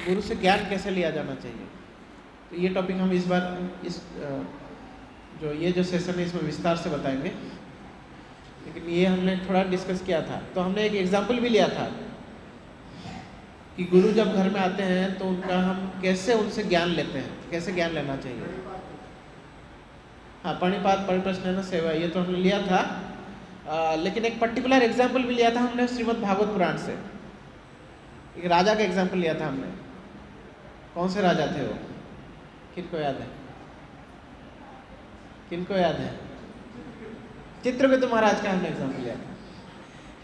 गुरु से ज्ञान कैसे लिया जाना चाहिए। तो ये टॉपिक हम इस बार जो सेशन है इसमें विस्तार से बताएंगे। लेकिन ये हमने थोड़ा डिस्कस किया था, तो हमने एक एग्जाम्पल भी लिया था कि गुरु जब घर में आते हैं तो उनका हम कैसे उनसे ज्ञान लेते हैं, कैसे ज्ञान लेना चाहिए। हाँ, प्रणिपात परिप्रश्न सेवा ये तो हमने लिया था। लेकिन एक पर्टिकुलर एग्जाम्पल भी लिया था हमने श्रीमद् भागवत पुराण से। एक राजा का एग्जाम्पल लिया था हमने। कौन से राजा थे वो, किनको याद है? किनको याद है? चित्रकेतु महाराज का हमने एग्जाम्पल लिया था।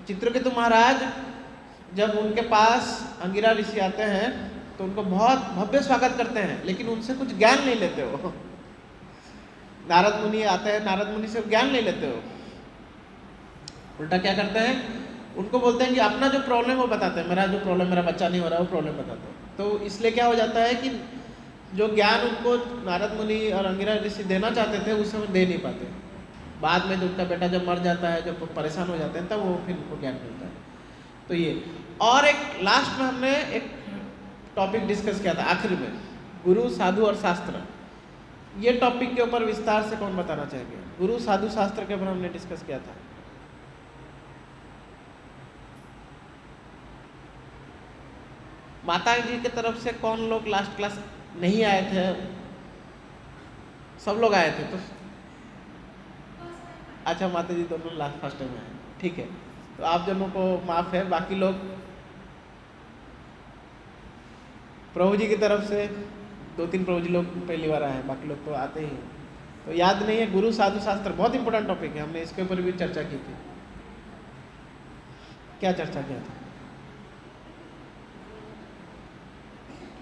चित्रकेतु महाराज जब उनके पास अंगिरा ऋषि आते हैं तो उनको बहुत भव्य स्वागत करते हैं, लेकिन उनसे कुछ ज्ञान नहीं लेते हो। नारद मुनि आते हैं, नारद मुनि से ज्ञान नहीं लेते हो। उल्टा क्या करते हैं, उनको बोलते हैं कि अपना जो प्रॉब्लम है वो बताते हैं। मेरा जो प्रॉब्लम, मेरा बच्चा नहीं हो रहा, वो प्रॉब्लम बताते हैं। तो इसलिए क्या हो जाता है कि जो ज्ञान उनको नारद मुनि और अंगिरा ऋषि देना चाहते थे उस समय दे नहीं पाते। बाद में जो उनका बेटा जब मर जाता है, जब परेशान हो जाते हैं, तब वो फिर उनको ज्ञान मिलता है। तो ये, और एक लास्ट में हमने एक टॉपिक डिस्कस किया था आखिर में, गुरु साधु और शास्त्र। ये टॉपिक के ऊपर विस्तार से कौन बताना चाहेंगे? गुरु साधु शास्त्र के ऊपर हमने डिस्कस किया था। माता जी की तरफ से कौन लोग लास्ट क्लास नहीं आए थे? सब लोग आए थे तो अच्छा, माता जी दोनों लास्ट फर्स्ट टाइम आए, ठीक है। तो आप दोनों को माफ है। बाकी लोग प्रभु जी की तरफ से 2-3 प्रभु जी लोग पहली बार आए हैं, बाकी लोग तो आते ही हैं। तो याद नहीं है, गुरु साधु शास्त्र बहुत इंपॉर्टेंट टॉपिक है, हमने इसके ऊपर भी चर्चा की थी। क्या चर्चा किया था?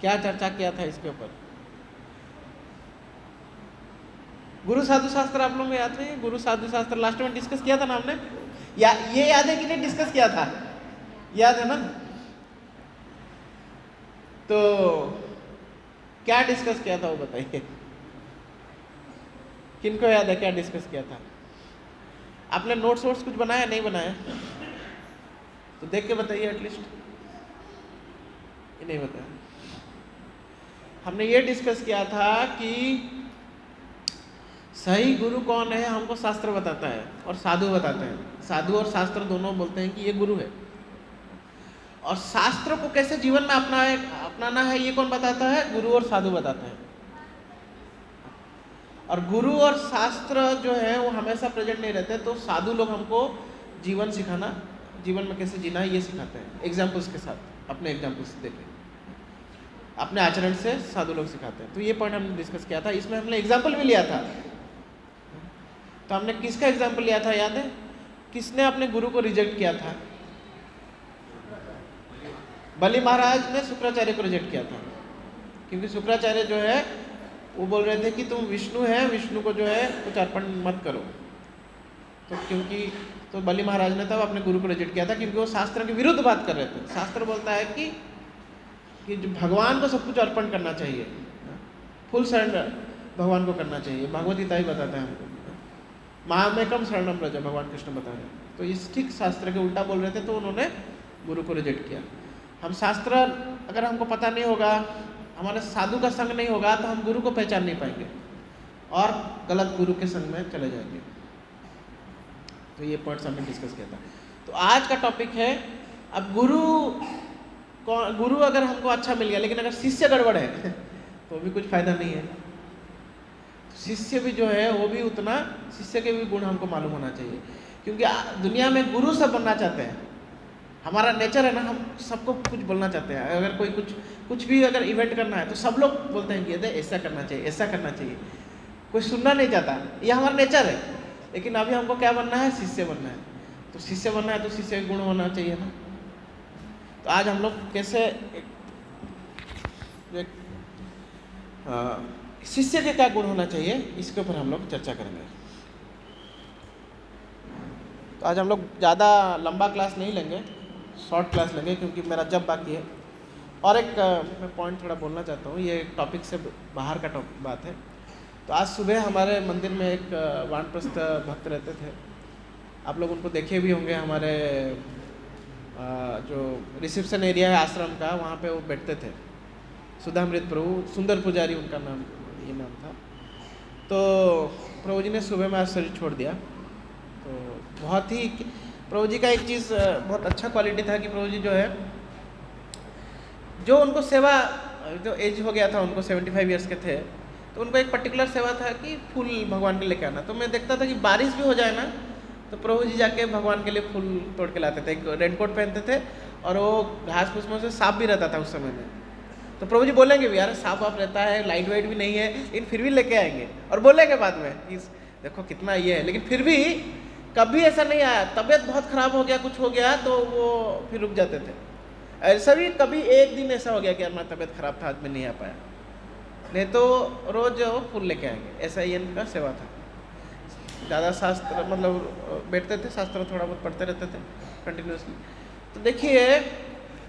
क्या चर्चा किया था इसके ऊपर? गुरु साधु शास्त्र आप लोगों को याद नहीं? गुरु साधु शास्त्र लास्ट में डिस्कस किया था ना हमने। या ये याद है कि नहीं डिस्कस किया था? याद है ना? तो क्या डिस्कस किया था वो बताइए। किनको याद है क्या डिस्कस किया था? आपने नोट्स वोट्स कुछ बनाया, नहीं बनाया? तो देख के बताइए एटलीस्ट। ये नहीं बताया। हमने ये डिस्कस किया था कि सही गुरु कौन है, हमको शास्त्र बताता है और साधु बताते हैं। साधु और शास्त्र दोनों बोलते हैं कि ये गुरु है। और शास्त्र को कैसे जीवन में अपनाना है ये कौन बताता है? गुरु और साधु बताते हैं। और गुरु और शास्त्र जो है वो हमेशा प्रेजेंट नहीं रहते, तो साधु लोग हमको जीवन सिखाना, जीवन में कैसे जीना है ये सिखाते हैं एग्जाम्पल्स के साथ, अपने एग्जाम्पल्स देके, अपने आचरण से साधु लोग सिखाते हैं। तो ये पॉइंट हमने डिस्कस किया था। इसमें हमने एग्जाम्पल भी लिया था। तो हमने किसका एग्जाम्पल लिया था याद है? किसने अपने गुरु को रिजेक्ट किया था? बलि महाराज ने शुक्राचार्य को रिजेक्ट किया था, क्योंकि शुक्राचार्य जो है वो बोल रहे थे कि तुम विष्णु है, विष्णु को जो है कुछ अर्पण मत करो। तो बलि महाराज ने तब अपने गुरु को रिजेक्ट किया था, क्योंकि वो शास्त्र के विरुद्ध बात कर रहे थे। शास्त्र बोलता है कि जो भगवान को सब कुछ अर्पण करना चाहिए, फुल सरेंडर भगवान को करना चाहिए। भगवत गीता ही बताता है हमको, महामेकम शरणम प्रजा, भगवान कृष्ण बता रहे हैं। तो इस ठीक शास्त्र के उल्टा बोल रहे थे, तो उन्होंने गुरु को रिजेक्ट किया। हम शास्त्र अगर हमको पता नहीं होगा, हमारे साधु का संग नहीं होगा, तो हम गुरु को पहचान नहीं पाएंगे और गलत गुरु के संग में चले जाएंगे। तो ये पॉइंट्स हमने डिस्कस किया था। तो आज का टॉपिक है, अब गुरु अगर हमको अच्छा मिल गया, लेकिन अगर शिष्य गड़बड़ है तो भी कुछ फायदा नहीं है। शिष्य भी जो है वो भी उतना, शिष्य के भी गुण हमको मालूम होना चाहिए, क्योंकि दुनिया में गुरु सब बनना चाहते हैं। हमारा नेचर है ना, हम सबको कुछ बोलना चाहते हैं। अगर कोई कुछ भी अगर इवेंट करना है तो सब लोग बोलते हैं कि ये ऐसा करना चाहिए, ऐसा करना चाहिए। कोई सुनना नहीं चाहता, ये हमारा नेचर है। लेकिन अभी हमको क्या बनना है? शिष्य बनना है। तो शिष्य बनना है तो शिष्य के गुण होना चाहिए ना। तो आज हम लोग कैसे शिष्य के क्या गुण होना चाहिए इसके ऊपर हम लोग चर्चा करेंगे। तो आज हम लोग ज़्यादा लंबा क्लास नहीं लेंगे, शॉर्ट क्लास लेंगे, क्योंकि मेरा जब बाकी है। और एक मैं पॉइंट थोड़ा बोलना चाहता हूँ, ये टॉपिक से बाहर का बात है। तो आज सुबह हमारे मंदिर में एक वानप्रस्थ भक्त रहते थे, आप लोग उनको देखे भी होंगे। हमारे जो रिसेप्शन एरिया है आश्रम का, वहाँ पे वो बैठते थे। सुधामृत प्रभु, सुंदर पुजारी उनका नाम, ये नाम था। तो प्रभु जी ने सुबह में आज शरीर छोड़ दिया। तो बहुत ही प्रभु जी का एक चीज़ बहुत अच्छा क्वालिटी था कि प्रभु जी जो है, जो उनको सेवा, जो एज हो गया था उनको 75 ईयर्स के थे, तो उनको एक पर्टिकुलर सेवा था कि फूल भगवान के लेके आना। तो मैं देखता था कि बारिश भी हो जाए ना, तो प्रभु जी जाके भगवान के लिए फूल तोड़ के लाते थे। एक रेनकोट पहनते थे और वो घास फूस में से सांप भी रहता था उस समय में। तो प्रभु जी बोलेंगे भी, यार सांप वाप रहता है, लाइट वाइट भी नहीं है, लेकिन फिर भी लेके आएंगे और बोलेंगे बाद में कि देखो कितना ये है। लेकिन फिर भी कभी ऐसा नहीं आया, तबीयत बहुत ख़राब हो गया, कुछ हो गया तो वो फिर रुक जाते थे। ऐसा भी कभी एक दिन ऐसा हो गया कि यार मेरा तबीयत ख़राब था, आज मैं नहीं आ पाया, नहीं तो रोज़ वो फूल लेके आएंगे। ऐसा ही इनका सेवा था। ज़्यादा शास्त्र मतलब बैठते थे, शास्त्र थोड़ा बहुत पढ़ते रहते थे कंटिन्यूसली। तो देखिए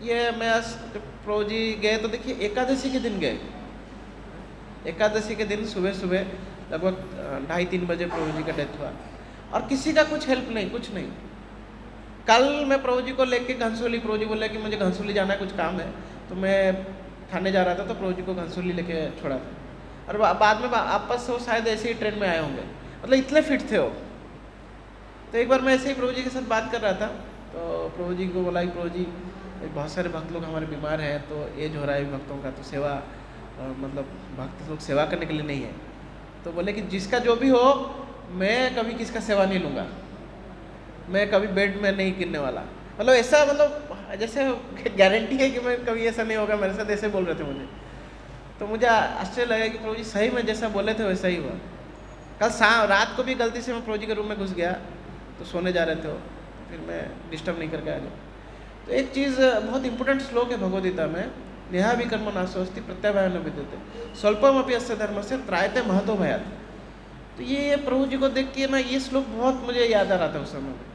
ये मैं जब प्रभु जी गए तो देखिए एकादशी के दिन गए। एकादशी के दिन सुबह सुबह लगभग 2:30-3 बजे प्रभु जी का डेथ हुआ और किसी का कुछ हेल्प नहीं, कुछ नहीं। कल मैं प्रभु जी को लेके घनसोली, प्रभु जी बोले कि मुझे घनसोली जाना है, कुछ काम है, तो मैं थाने जा रहा था, तो प्रभु जी को घनसोली लेके छोड़ा था। और बाद में आपस से वो शायद ऐसे ही ट्रेन में आए होंगे, मतलब इतने फिट थे वो। तो एक बार मैं ऐसे ही प्रभु जी के साथ बात कर रहा था, तो प्रभु जी को बोला कि प्रभु जी बहुत सारे भक्त लोग हमारे बीमार हैं, तो एज हो रहा है भक्तों का, तो सेवा मतलब भक्त लोग सेवा करने के लिए नहीं है। तो बोले कि जिसका जो भी हो, मैं कभी किसका सेवा नहीं लूँगा, मैं कभी बेड में नहीं गिरने वाला। मतलब ऐसा, मतलब जैसे गारंटी है कि मैं कभी ऐसा नहीं होगा मेरे साथ, ऐसे बोल रहे थे मुझे। तो मुझे आश्चर्य लगा कि प्रभु जी सही में जैसा बोले थे वैसा ही हुआ। कल रात को भी गलती से मैं प्रभु जी के रूम में घुस गया, तो सोने जा रहे थे वो, फिर मैं डिस्टर्ब नहीं करके आ गया। तो एक चीज़ बहुत इंपॉर्टेंट श्लोक है भगवद्गीता में, नेहा भी कर्म नाशोस्ति प्रत्यवायन विद्यते स्वल्पमपि अस्य धर्मस्य त्रायते महतो भयात्। तो ये प्रभु जी को देख के ना ये श्लोक बहुत मुझे याद आ रहा था उस समय में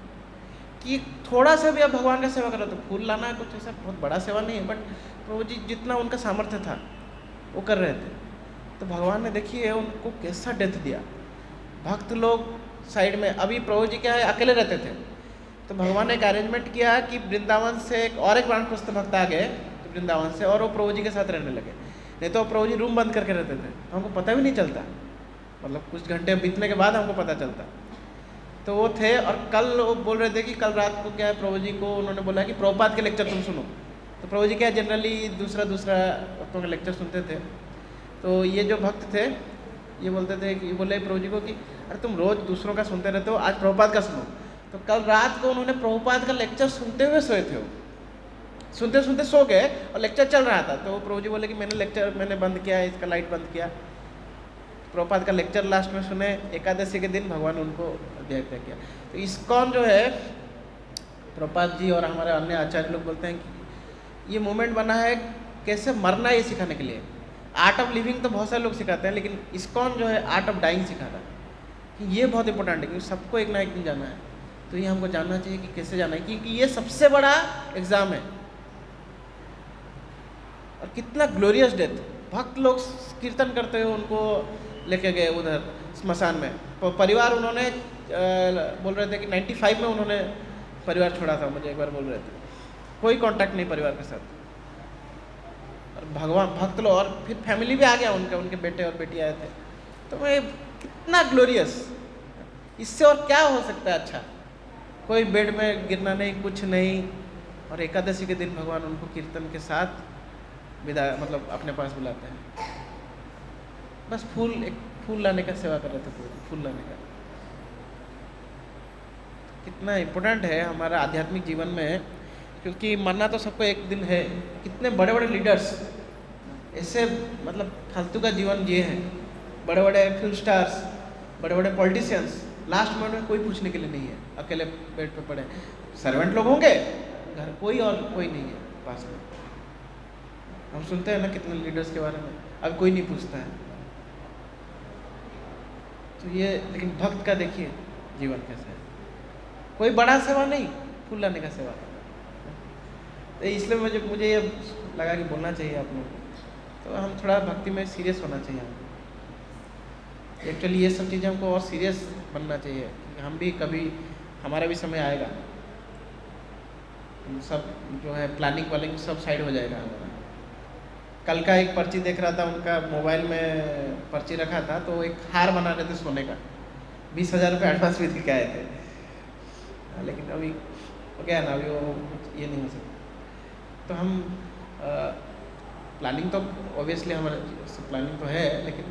कि थोड़ा सा भी आप भगवान का सेवा करो। तो फूल लाना है, कुछ ऐसा बहुत बड़ा सेवा नहीं है, बट प्रभु जी जितना उनका सामर्थ्य था वो कर रहे थे। तो भगवान ने देखिए उनको कैसा डेथ दिया। भक्त लोग साइड में, अभी प्रभु जी क्या है अकेले रहते थे, तो भगवान ने एक अरेंजमेंट किया कि वृंदावन से एक वानप्रस्थ भक्त आ गए तो वृंदावन से, और वो प्रभु जी के साथ रहने लगे। नहीं तो प्रभु जी रूम बंद करके रहते थे, हमको पता भी नहीं चलता, मतलब कुछ घंटे बीतने के बाद हमको पता चलता। तो वो थे, और कल वो बोल रहे थे कि कल रात को क्या है, प्रभु जी को उन्होंने बोला कि प्रभुपाद के लेक्चर तुम सुनो। तो प्रभु जी क्या जनरली दूसरा भक्तों के लेक्चर सुनते थे। तो ये जो भक्त थे ये बोलते थे कि, बोले प्रभु जी को कि अरे तुम रोज़ दूसरों का सुनते रहते हो, आज प्रभुपाद का सुनो। तो कल रात को उन्होंने प्रभुपाद का लेक्चर सुनते हुए सोए थे। वो सुनते सुनते सो गए और लेक्चर चल रहा था। तो प्रभु जी बोले कि मैंने बंद किया, इसका लाइट बंद किया। प्रभुपाद का लेक्चर लास्ट में सुने, एकादशी के दिन भगवान उनको अध्याय तय किया। तो इस्कॉन जो है, प्रभुपाद जी और हमारे अन्य आचार्य लोग बोलते हैं कि ये मूवमेंट बना है कैसे मरना ये सिखाने के लिए। आर्ट ऑफ लिविंग तो बहुत सारे लोग सिखाते हैं, लेकिन इस्कॉन जो है आर्ट ऑफ डाइंग सिखाता है कि ये बहुत इंपॉर्टेंट है, क्योंकि सबको एक ना एक दिन जाना है। तो ये हमको जानना चाहिए कि कैसे जाना है, क्योंकि ये सबसे बड़ा एग्ज़ाम है। और कितना ग्लोरियस डेथ, भक्त लोग कीर्तन करते हुए उनको लेके गए उधर स्मशान में। तो परिवार उन्होंने बोल रहे थे कि 95 में उन्होंने परिवार छोड़ा था, मुझे एक बार बोल रहे थे, कोई कांटेक्ट नहीं परिवार के साथ। और भगवान भक्त लोग, और फिर फैमिली भी आ गया उनके बेटे और बेटी आए थे। तो मैं कितना ग्लोरियस, इससे और क्या हो सकता है अच्छा। कोई बेड में गिरना नहीं, कुछ नहीं, और एकादशी के दिन भगवान उनको कीर्तन के साथ विदा मतलब अपने पास बुलाते हैं। बस एक फूल लाने का सेवा कर रहे थे, फूल लाने का। कितना इम्पोर्टेंट है हमारा आध्यात्मिक जीवन में, क्योंकि मरना तो सबको एक दिन है। कितने बड़े बड़े लीडर्स ऐसे मतलब फालतू का जीवन जिए हैं, बड़े बड़े फिल्म स्टार्स, बड़े बड़े पॉलिटिशियंस, लास्ट मोमेंट में कोई पूछने के लिए नहीं है, अकेले बेड पे पड़े। सर्वेंट लोग होंगे घर, कोई और कोई नहीं है पास में। हम सुनते हैं ना कितने लीडर्स के बारे में, अब कोई नहीं पूछता है। तो ये, लेकिन भक्त का देखिए जीवन कैसा है, कोई बड़ा सेवा नहीं, फूल लाने का सेवा। तो इसलिए मुझे ये लगा कि बोलना चाहिए आप लोगों को। तो हम थोड़ा भक्ति में सीरियस होना चाहिए हमको। एक्चुअली ये सब चीज़ें हमको और सीरियस बनना चाहिए, कि हम भी कभी, हमारा भी समय आएगा, हम सब जो है प्लानिंग वालिंग सब साइड हो जाएगा हमारा। कल का एक पर्ची देख रहा था, उनका मोबाइल में पर्ची रखा था, तो एक हार बना रहे थे सोने का, 20,000 रुपये एडवांस भी दिखे आए थे। लेकिन अभी क्या है ना, अभी वो ये नहीं हो सकता। तो हम प्लानिंग तो ऑब्वियसली हमारे प्लानिंग तो है, लेकिन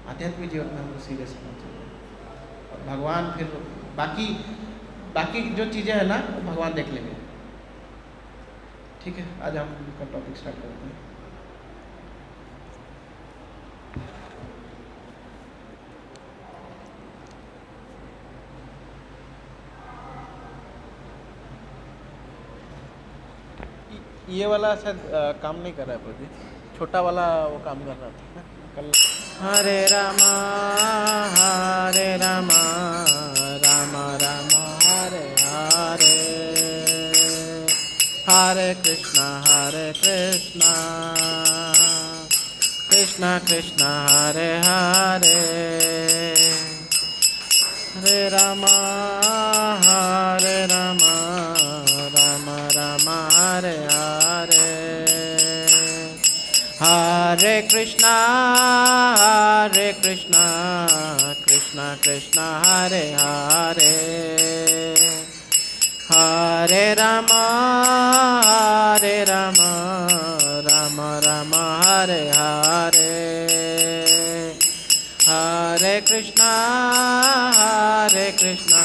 आध्यात्मिक जीवन में हमको सीरियस होना चाहिए। और भगवान फिर बाकी जो चीज़ें हैं ना, वो भगवान देख लेंगे। ठीक है, आज हम का टॉपिक स्टार्ट करते हैं। ये वाला शायद काम नहीं कर रहा है प्रदीप, छोटा वाला वो काम कर रहा था ना कल। हरे रामा राम राम हरे हरे, हरे कृष्णा कृष्णा कृष्णा हरे हरे, हरे रामा राम राम हरे हरे, हरे कृष्णा कृष्णा कृष्णा हरे हरे, हरे राम राम हरे हरे, हरे कृष्णा कृष्णा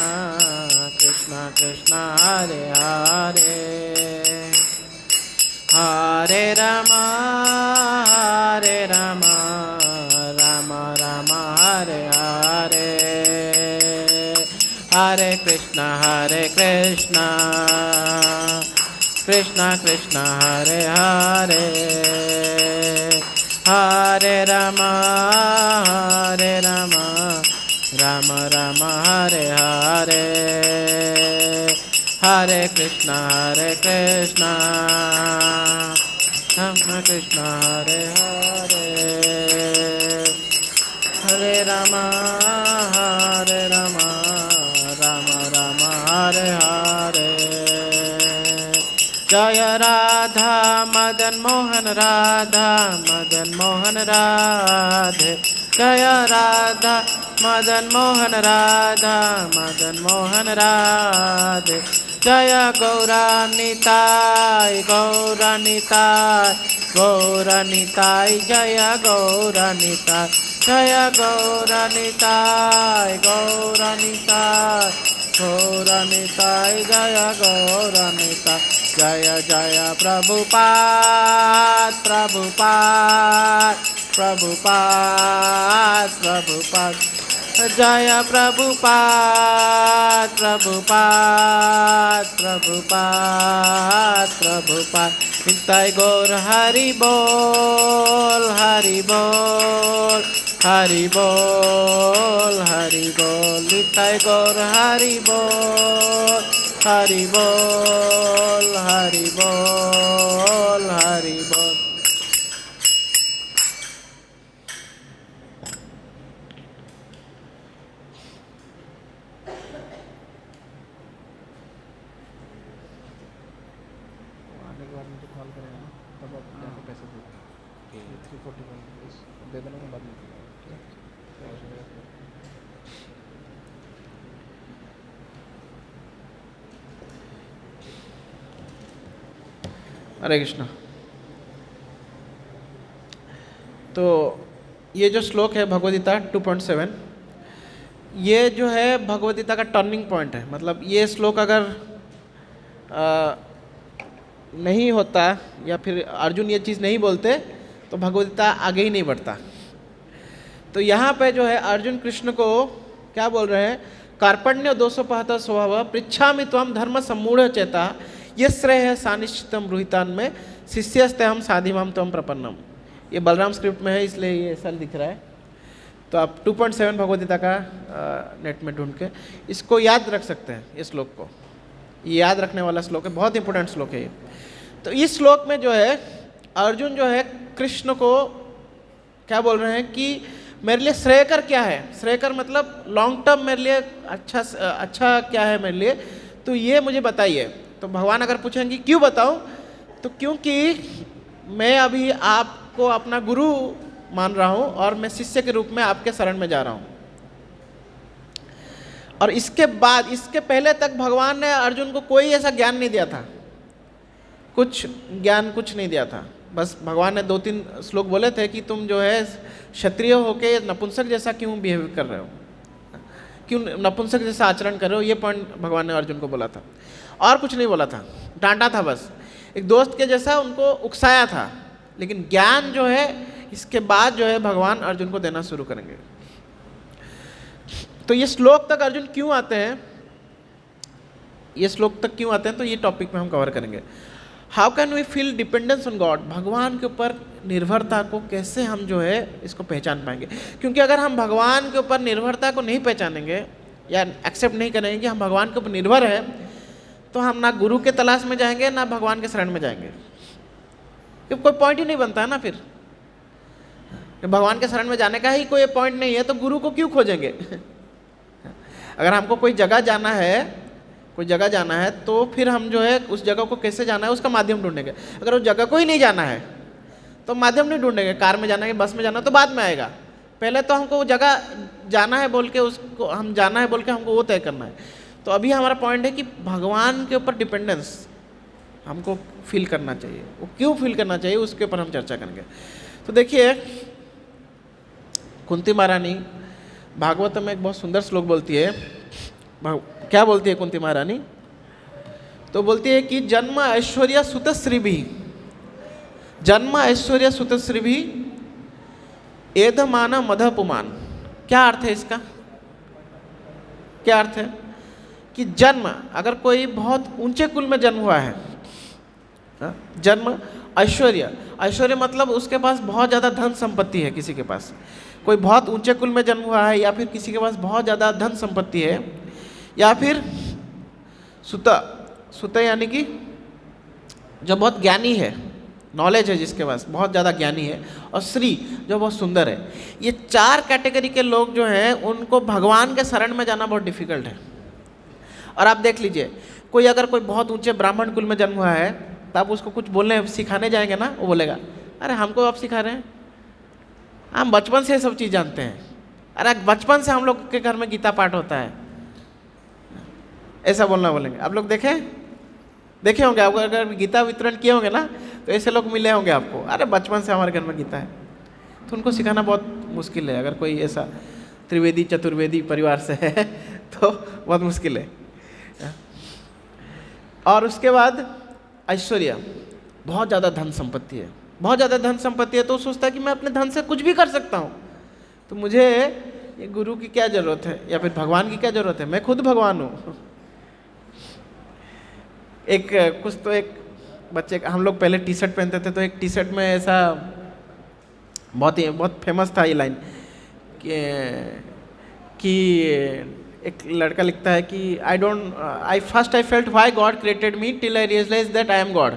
कृष्णा हरे हरे, हरे राम राम हरे हरे, हरे कृष्णा कृष्णा कृष्णा हरे हरे, हरे राम राम हरे हरे, हरे कृष्णा राम कृष्णा हरे हरे, हरे राम राम हरे हरे, जय राधा मदन मोहन राधे, जय राधा मदन मोहन राधे, जय गौरा निताय जय गौरा निताय, जय गौरा निताय जय गौरा निताय, जय जय प्रभुपाद जय प्रभुपाद निताय गौर हरि बोल निताय गौर हरि बोल हरि बोल। हरे कृष्णा। तो ये जो श्लोक है भगवद्गीता 2.7, ये जो है भगवद्गीता का टर्निंग पॉइंट है। मतलब ये श्लोक अगर नहीं होता या फिर अर्जुन ये चीज़ नहीं बोलते तो भगवद्गीता आगे ही नहीं बढ़ता। तो यहाँ पे जो है अर्जुन कृष्ण को क्या बोल रहे हैं, कार्पण्य 275 स्वभाव पृच्छामि त्वं धर्म सम्मूढ़ चेता ये श्रेय है सानिश्चितम रुहितान में शिष्यस्ते हम साधिमाम त्वं प्रपन्नम। ये बलराम स्क्रिप्ट में है इसलिए ये ऐसा दिख रहा है। तो आप 2.7 भगवद्गीता का नेट में ढूंढ के इसको याद रख सकते हैं। इस श्लोक को ये याद रखने वाला श्लोक है, बहुत इंपॉर्टेंट श्लोक है ये। तो इस श्लोक में जो है अर्जुन जो है कृष्ण को क्या बोल रहे हैं कि मेरे लिए श्रेयकर क्या है। श्रेयकर मतलब लॉन्ग टर्म मेरे लिए अच्छा क्या है मेरे लिए, तो ये मुझे बताइए। तो भगवान अगर पूछेंगे क्यों बताऊं, तो क्योंकि मैं अभी आपको आपको अपना गुरु मान रहा हूँ और मैं शिष्य के रूप में आपके शरण में जा रहा हूँ। और इसके बाद, इसके पहले तक भगवान ने अर्जुन को कोई ऐसा ज्ञान नहीं दिया था, कुछ नहीं दिया था। बस भगवान ने 2-3 श्लोक बोले थे कि तुम जो है क्षत्रिय होके नपुंसक जैसा क्यों बिहेव कर रहे हो, क्यों नपुंसक जैसा आचरण कर रहे हो, ये पॉइंट भगवान ने अर्जुन को बोला था। और कुछ नहीं बोला था, डांटा था, बस एक दोस्त के जैसा उनको उकसाया था। लेकिन ज्ञान जो है इसके बाद जो है भगवान अर्जुन को देना शुरू करेंगे। तो ये श्लोक तक अर्जुन क्यों आते हैं, ये श्लोक तक क्यों आते हैं, तो ये टॉपिक में हम कवर करेंगे। How can we feel dependence on God, भगवान के ऊपर निर्भरता को कैसे हम जो है इसको पहचान पाएंगे। क्योंकि अगर हम भगवान के ऊपर निर्भरता को नहीं पहचानेंगे या एक्सेप्ट नहीं करेंगे कि हम भगवान के ऊपर निर्भर हैं, तो हम ना गुरु के तलाश में जाएंगे ना भगवान के शरण में जाएंगे। क्योंकि कोई पॉइंट ही नहीं बनता है ना, फिर भगवान के शरण में जाने का ही कोई पॉइंट नहीं है तो गुरु को क्यों खोजेंगे। अगर हमको कोई जगह जाना है तो फिर हम जो है उस जगह को कैसे जाना है उसका माध्यम ढूंढेंगे। अगर उस जगह को ही नहीं जाना है तो माध्यम नहीं ढूंढेंगे, कार में जाना है बस में जाना तो बाद में आएगा। पहले तो हमको वो जगह जाना है बोल के हमको वो तय करना है। तो अभी हमारा पॉइंट है कि भगवान के ऊपर डिपेंडेंस हमको फील करना चाहिए। वो क्यों फील करना चाहिए उसके ऊपर हम चर्चा करेंगे। तो देखिए, कुंती महारानी भागवत में एक बहुत सुंदर श्लोक बोलती है। क्या बोलती है कुंती महारानी? तो बोलती है कि जन्म ऐश्वर्य सुतश्री भी, जन्म ऐश्वर्य सुतश्री भी एधमान मधपुमान। क्या अर्थ है इसका? क्या अर्थ है कि जन्म, अगर कोई बहुत ऊंचे कुल में जन्म हुआ है, जन्म ऐश्वर्य मतलब उसके पास बहुत ज़्यादा धन संपत्ति है। किसी के पास कोई बहुत ऊंचे कुल में जन्म हुआ है या फिर किसी के पास बहुत ज़्यादा धन संपत्ति है, या फिर सुत यानी कि जो बहुत ज्ञानी है, नॉलेज है जिसके पास बहुत ज़्यादा ज्ञानी है, और श्री जो बहुत सुंदर है। ये 4 कैटेगरी के लोग जो हैं उनको भगवान के शरण में जाना बहुत डिफिकल्ट है। और आप देख लीजिए, कोई अगर कोई बहुत ऊंचे ब्राह्मण कुल में जन्म हुआ है तो आप उसको कुछ बोलने सिखाने जाएंगे ना, वो बोलेगा अरे हमको आप सिखा रहे हैं, हम बचपन से ये सब चीज़ जानते हैं। अरे बचपन से हम लोग के घर में गीता पाठ होता है, ऐसा बोलेंगे। आप लोग देखे होंगे, आप अगर गीता वितरण किए होंगे ना तो ऐसे लोग मिले होंगे आपको, अरे बचपन से हमारे घर में गीता है। तो उनको सिखाना बहुत मुश्किल है। अगर कोई ऐसा त्रिवेदी चतुर्वेदी परिवार से है तो बहुत मुश्किल है। और उसके बाद ऐश्वर्य, बहुत ज़्यादा धन संपत्ति है, बहुत ज़्यादा धन संपत्ति है तो सोचता है कि मैं अपने धन से कुछ भी कर सकता हूँ, तो मुझे ये गुरु की क्या ज़रूरत है या फिर भगवान की क्या ज़रूरत है, मैं खुद भगवान हूँ। एक बच्चे, हम लोग पहले टी शर्ट पहनते थे तो एक टी शर्ट में ऐसा बहुत फेमस था ये लाइन कि एक लड़का लिखता है कि I felt why God created me till I realize that I am God.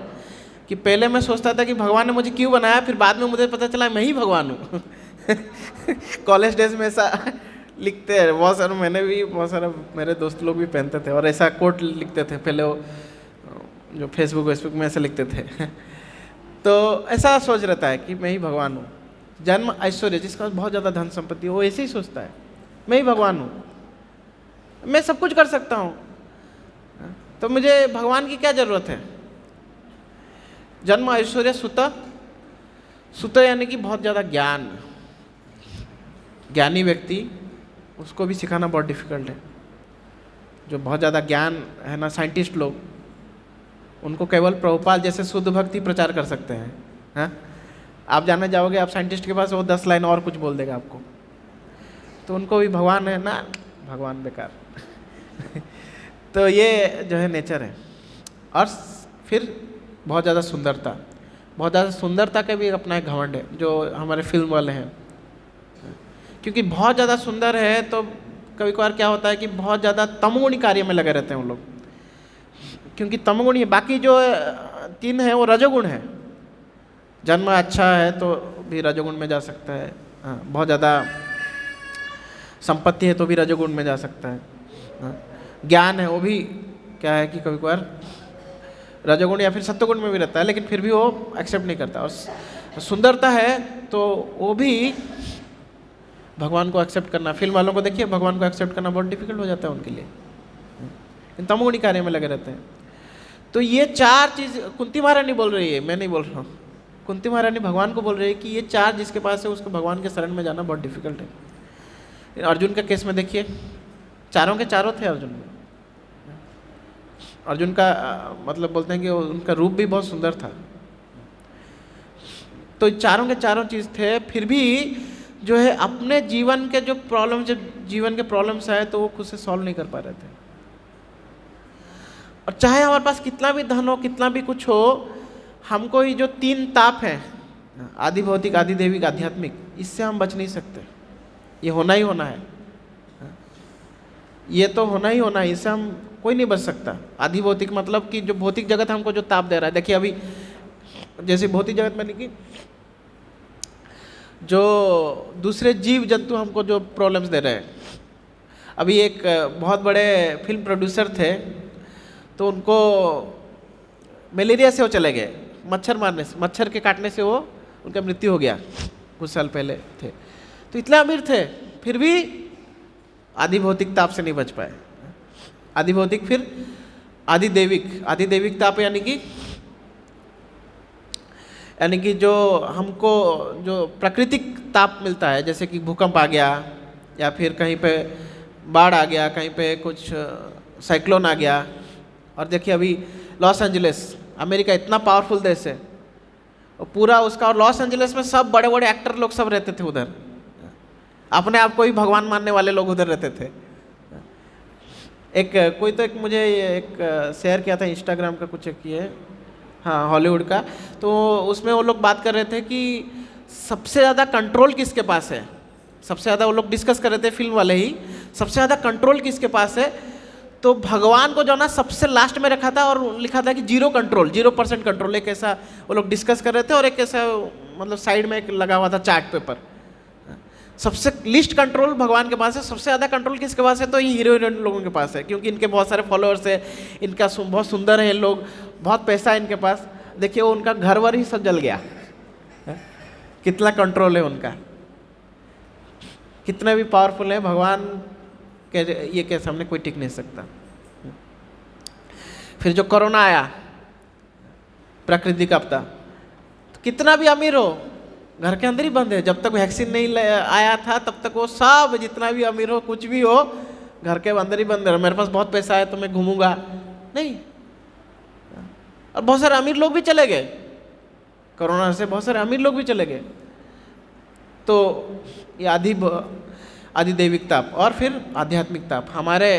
कि पहले मैं सोचता था कि भगवान ने मुझे क्यों बनाया, फिर बाद में मुझे पता चला मैं ही भगवान हूँ। कॉलेज डेज में ऐसा लिखते हैं बहुत सारे, मैंने भी बहुत सारे मेरे दोस्त लोग भी पहनते थे और ऐसा कोट लिखते थे पहले, वो जो फेसबुक में ऐसे लिखते थे। तो ऐसा सोच रहता है कि मैं ही भगवान हूँ। जन्म ऐश्वर्य, जिसका बहुत ज़्यादा धन संपत्ति है वो ऐसे ही सोचता है मैं ही भगवान हूँ, मैं सब कुछ कर सकता हूँ, तो मुझे भगवान की क्या ज़रूरत है। जन्म ऐश्वर्य सुत यानी कि बहुत ज़्यादा ज्ञानी व्यक्ति, उसको भी सिखाना बहुत डिफिकल्ट है। जो बहुत ज़्यादा ज्ञान है ना, साइंटिस्ट लोग, उनको केवल प्रभुपाल जैसे शुद्ध भक्ति प्रचार कर सकते हैं। हाँ, आप जाने जाओगे आप साइंटिस्ट के पास, वो 10 लाइन और कुछ बोल देगा आपको, तो उनको भी भगवान है ना, भगवान बेकार। तो ये जो है नेचर है। और फिर बहुत ज़्यादा सुंदरता का भी अपना एक घमंड है जो हमारे फिल्म वाले हैं। क्योंकि बहुत ज़्यादा सुंदर है तो कभी कभार क्या होता है कि बहुत ज़्यादा तमोगुणी कार्य में लगे रहते हैं वो लोग, क्योंकि तमोगुणी है। बाकी जो 3 है वो रजोगुण है। जन्म अच्छा है तो भी रजोगुण में जा सकता है, हाँ, बहुत ज़्यादा संपत्ति है तो भी रजोगुण में जा सकता है, हाँ, ज्ञान है वो भी क्या है कि कभी कभार रजोगुण या फिर सत्वगुण में भी रहता है, लेकिन फिर भी वो एक्सेप्ट नहीं करता। और सुंदरता है तो वो भी भगवान को एक्सेप्ट करना, फिल्म वालों को देखिए भगवान को एक्सेप्ट करना बहुत डिफिकल्ट हो जाता है उनके लिए, इन तमोगुणी कार्य में लगे रहते हैं। तो ये 4 चीज़ कुंती महारानी बोल रही है, मैं नहीं बोल रहा हूँ, कुंती महारानी भगवान को बोल रही है कि ये 4 जिसके पास है उसको भगवान के शरण में जाना बहुत डिफिकल्ट है। अर्जुन का केस में देखिए, चारों के चारों थे अर्जुन में। अर्जुन का मतलब बोलते हैं कि उनका रूप भी बहुत सुंदर था। तो चारों के चारों चीज़ थे, फिर भी जो है अपने जीवन के जो प्रॉब्लम, जब जीवन के प्रॉब्लम्स आए तो वो खुद से सॉल्व नहीं कर पा रहे थे। और चाहे हमारे पास कितना भी धन हो, कितना भी कुछ हो, हमको ये जो 3 ताप हैं, आदि भौतिक, आदि दैविक, आध्यात्मिक, इससे हम बच नहीं सकते। ये होना ही होना है, ये तो होना ही होना है, इससे हम कोई नहीं बच सकता। आदि भौतिक मतलब कि जो भौतिक जगत हमको जो ताप दे रहा है, देखिए अभी जैसे भौतिक जगत में कि जो दूसरे जीव जंतु हमको जो प्रॉब्लम्स दे रहे हैं। अभी एक बहुत बड़े फिल्म प्रोड्यूसर थे, तो उनको मलेरिया से वो चले गए, मच्छर मारने से, मच्छर के काटने से वो उनका मृत्यु हो गया, कुछ साल पहले थे। तो इतने अमीर थे, फिर भी आदि भौतिक ताप से नहीं बच पाए। आदि भौतिक, फिर आदि दैविक। आदि दैविक ताप यानी कि जो हमको जो प्राकृतिक ताप मिलता है, जैसे कि भूकंप आ गया, या फिर कहीं पे बाढ़ आ गया, कहीं पे कुछ साइक्लोन आ गया। और देखिए अभी लॉस एंजलिस, अमेरिका इतना पावरफुल देश है, और पूरा उसका, और लॉस एंजलिस में सब बड़े बड़े एक्टर लोग सब रहते थे उधर, अपने आप को ही भगवान मानने वाले लोग उधर रहते थे। एक मुझे एक शेयर किया था इंस्टाग्राम का, कुछ एक ये, हाँ, हॉलीवुड का। तो उसमें वो लोग बात कर रहे थे कि सबसे ज़्यादा कंट्रोल किसके पास है। सबसे ज़्यादा वो लोग डिस्कस कर रहे थे, फिल्म वाले ही, सबसे ज़्यादा कंट्रोल किसके पास है। तो भगवान को जो ना सबसे लास्ट में रखा था, और लिखा था कि 0% कंट्रोल। एक ऐसा वो लोग डिस्कस कर रहे थे, और एक ऐसा मतलब साइड में एक लगा हुआ था चार्ट पेपर, सबसे लिस्ट कंट्रोल भगवान के पास है, सबसे ज़्यादा कंट्रोल किसके पास है, तो ये हीरो हीरोइन लोगों के पास है, क्योंकि इनके बहुत सारे फॉलोअर्स है, इनका बहुत सुंदर है लोग, बहुत पैसा है इनके पास। देखिए वो उनका घर वर ही सब जल गया, कितना कंट्रोल है उनका, कितने भी पावरफुल है, भगवान के ये के सामने कोई टिक नहीं सकता। फिर जो कोरोना आया, प्राकृतिक आपदा, तो कितना भी अमीर हो घर के अंदर ही बंद है। जब तक वैक्सीन नहीं आया था तब तक वो सब, जितना भी अमीर हो, कुछ भी हो, घर के अंदर ही बंद है। मेरे पास बहुत पैसा है तो मैं घूमूंगा नहीं। और बहुत सारे अमीर लोग भी चले गए कोरोना से, बहुत सारे अमीर लोग भी चले गए। तो ये आदि दैविक ताप, और फिर आध्यात्मिक ताप, हमारे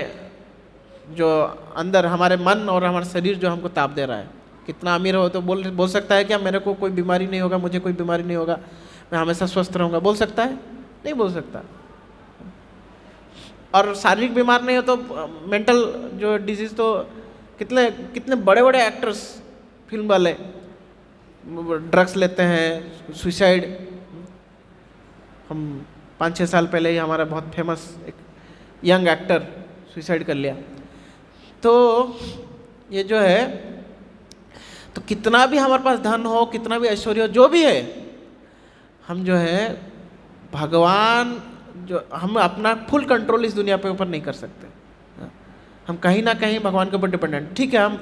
जो अंदर हमारे मन और हमारे शरीर जो हमको ताप दे रहा है। कितना अमीर हो तो बोल सकता है क्या मेरे को कोई बीमारी नहीं होगा, मुझे कोई बीमारी नहीं होगा, मैं हमेशा स्वस्थ रहूँगा, बोल सकता है? नहीं बोल सकता। और शारीरिक बीमार नहीं हो तो मेंटल जो डिजीज़, तो कितने कितने बड़े बड़े एक्टर्स, फिल्म वाले ड्रग्स लेते हैं, सुसाइड। हम 5-6 साल पहले ही हमारा बहुत फेमस एक यंग एक्टर सुसाइड कर लिया। तो ये जो है, तो कितना भी हमारे पास धन हो, कितना भी ऐश्वर्य हो, जो भी है, हम जो है भगवान, जो हम अपना फुल कंट्रोल इस दुनिया पे ऊपर नहीं कर सकते। हम कहीं ना कहीं भगवान के ऊपर डिपेंडेंट। ठीक है, हम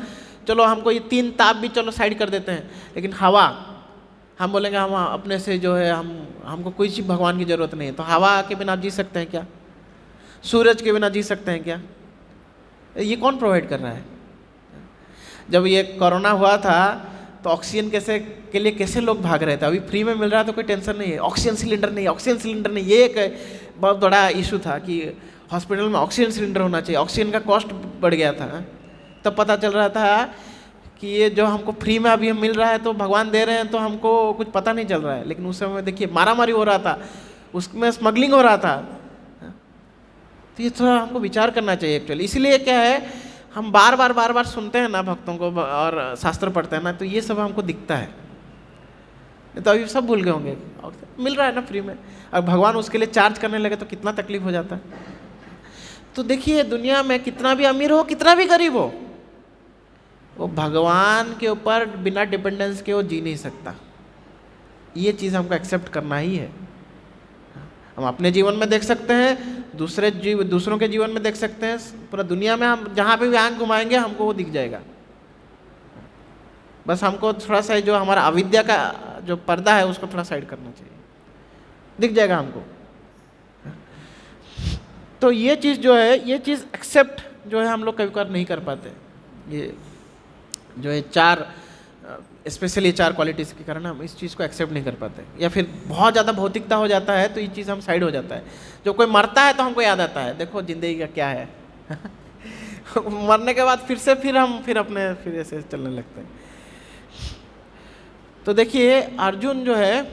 चलो हमको ये 3 ताप भी चलो साइड कर देते हैं, लेकिन हवा, हम बोलेंगे हम अपने से जो है हमको कोई चीज़ भगवान की ज़रूरत नहीं है। तो हवा के बिना जी सकते हैं क्या? सूरज के बिना जी सकते हैं क्या? ये कौन प्रोवाइड कर रहा है? जब ये कोरोना हुआ था तो ऑक्सीजन के लिए कैसे लोग भाग रहे थे। अभी फ्री में मिल रहा है तो कोई टेंशन नहीं है। ऑक्सीजन सिलेंडर नहीं, ये एक बहुत बड़ा इशू था कि हॉस्पिटल में ऑक्सीजन सिलेंडर होना चाहिए। ऑक्सीजन का कॉस्ट बढ़ गया था, तब पता चल रहा था कि ये जो हमको फ्री में अभी मिल रहा है तो भगवान दे रहे हैं, तो हमको कुछ पता नहीं चल रहा है। लेकिन उस समय देखिए मारामारी हो रहा था, उसमें स्मगलिंग हो रहा था। तो ये थोड़ा हमको विचार करना चाहिए एक्चुअली। इसीलिए क्या है, हम बार बार सुनते हैं ना भक्तों को और शास्त्र पढ़ते हैं ना, तो ये सब हमको दिखता है। तो अभी सब भूल गए होंगे, मिल रहा है ना फ्री में, और भगवान उसके लिए चार्ज करने लगे तो कितना तकलीफ हो जाता है। तो देखिए दुनिया में कितना भी अमीर हो, कितना भी गरीब हो, वो भगवान के ऊपर बिना डिपेंडेंस के वो जी नहीं सकता। ये चीज़ हमको एक्सेप्ट करना ही है। हम अपने जीवन में देख सकते हैं, दूसरों के जीवन में देख सकते हैं, पूरा दुनिया में हम जहाँ पे भी आंख घुमाएंगे हमको वो दिख जाएगा। बस हमको थोड़ा सा जो हमारा अविद्या का जो पर्दा है उसको थोड़ा साइड करना चाहिए, दिख जाएगा हमको। तो ये चीज़ जो है, ये चीज़ एक्सेप्ट जो है हम लोग कभी कभार नहीं कर पाते। ये जो है स्पेशली 4 क्वालिटीज़ के कारण हम इस चीज़ को एक्सेप्ट नहीं कर पाते, या फिर बहुत ज़्यादा भौतिकता हो जाता है तो ये चीज़ हम साइड हो जाता है। जो कोई मरता है तो हमको याद आता है, देखो ज़िंदगी का क्या है मरने के बाद फिर ऐसे चलने लगते हैं। तो देखिए अर्जुन जो है,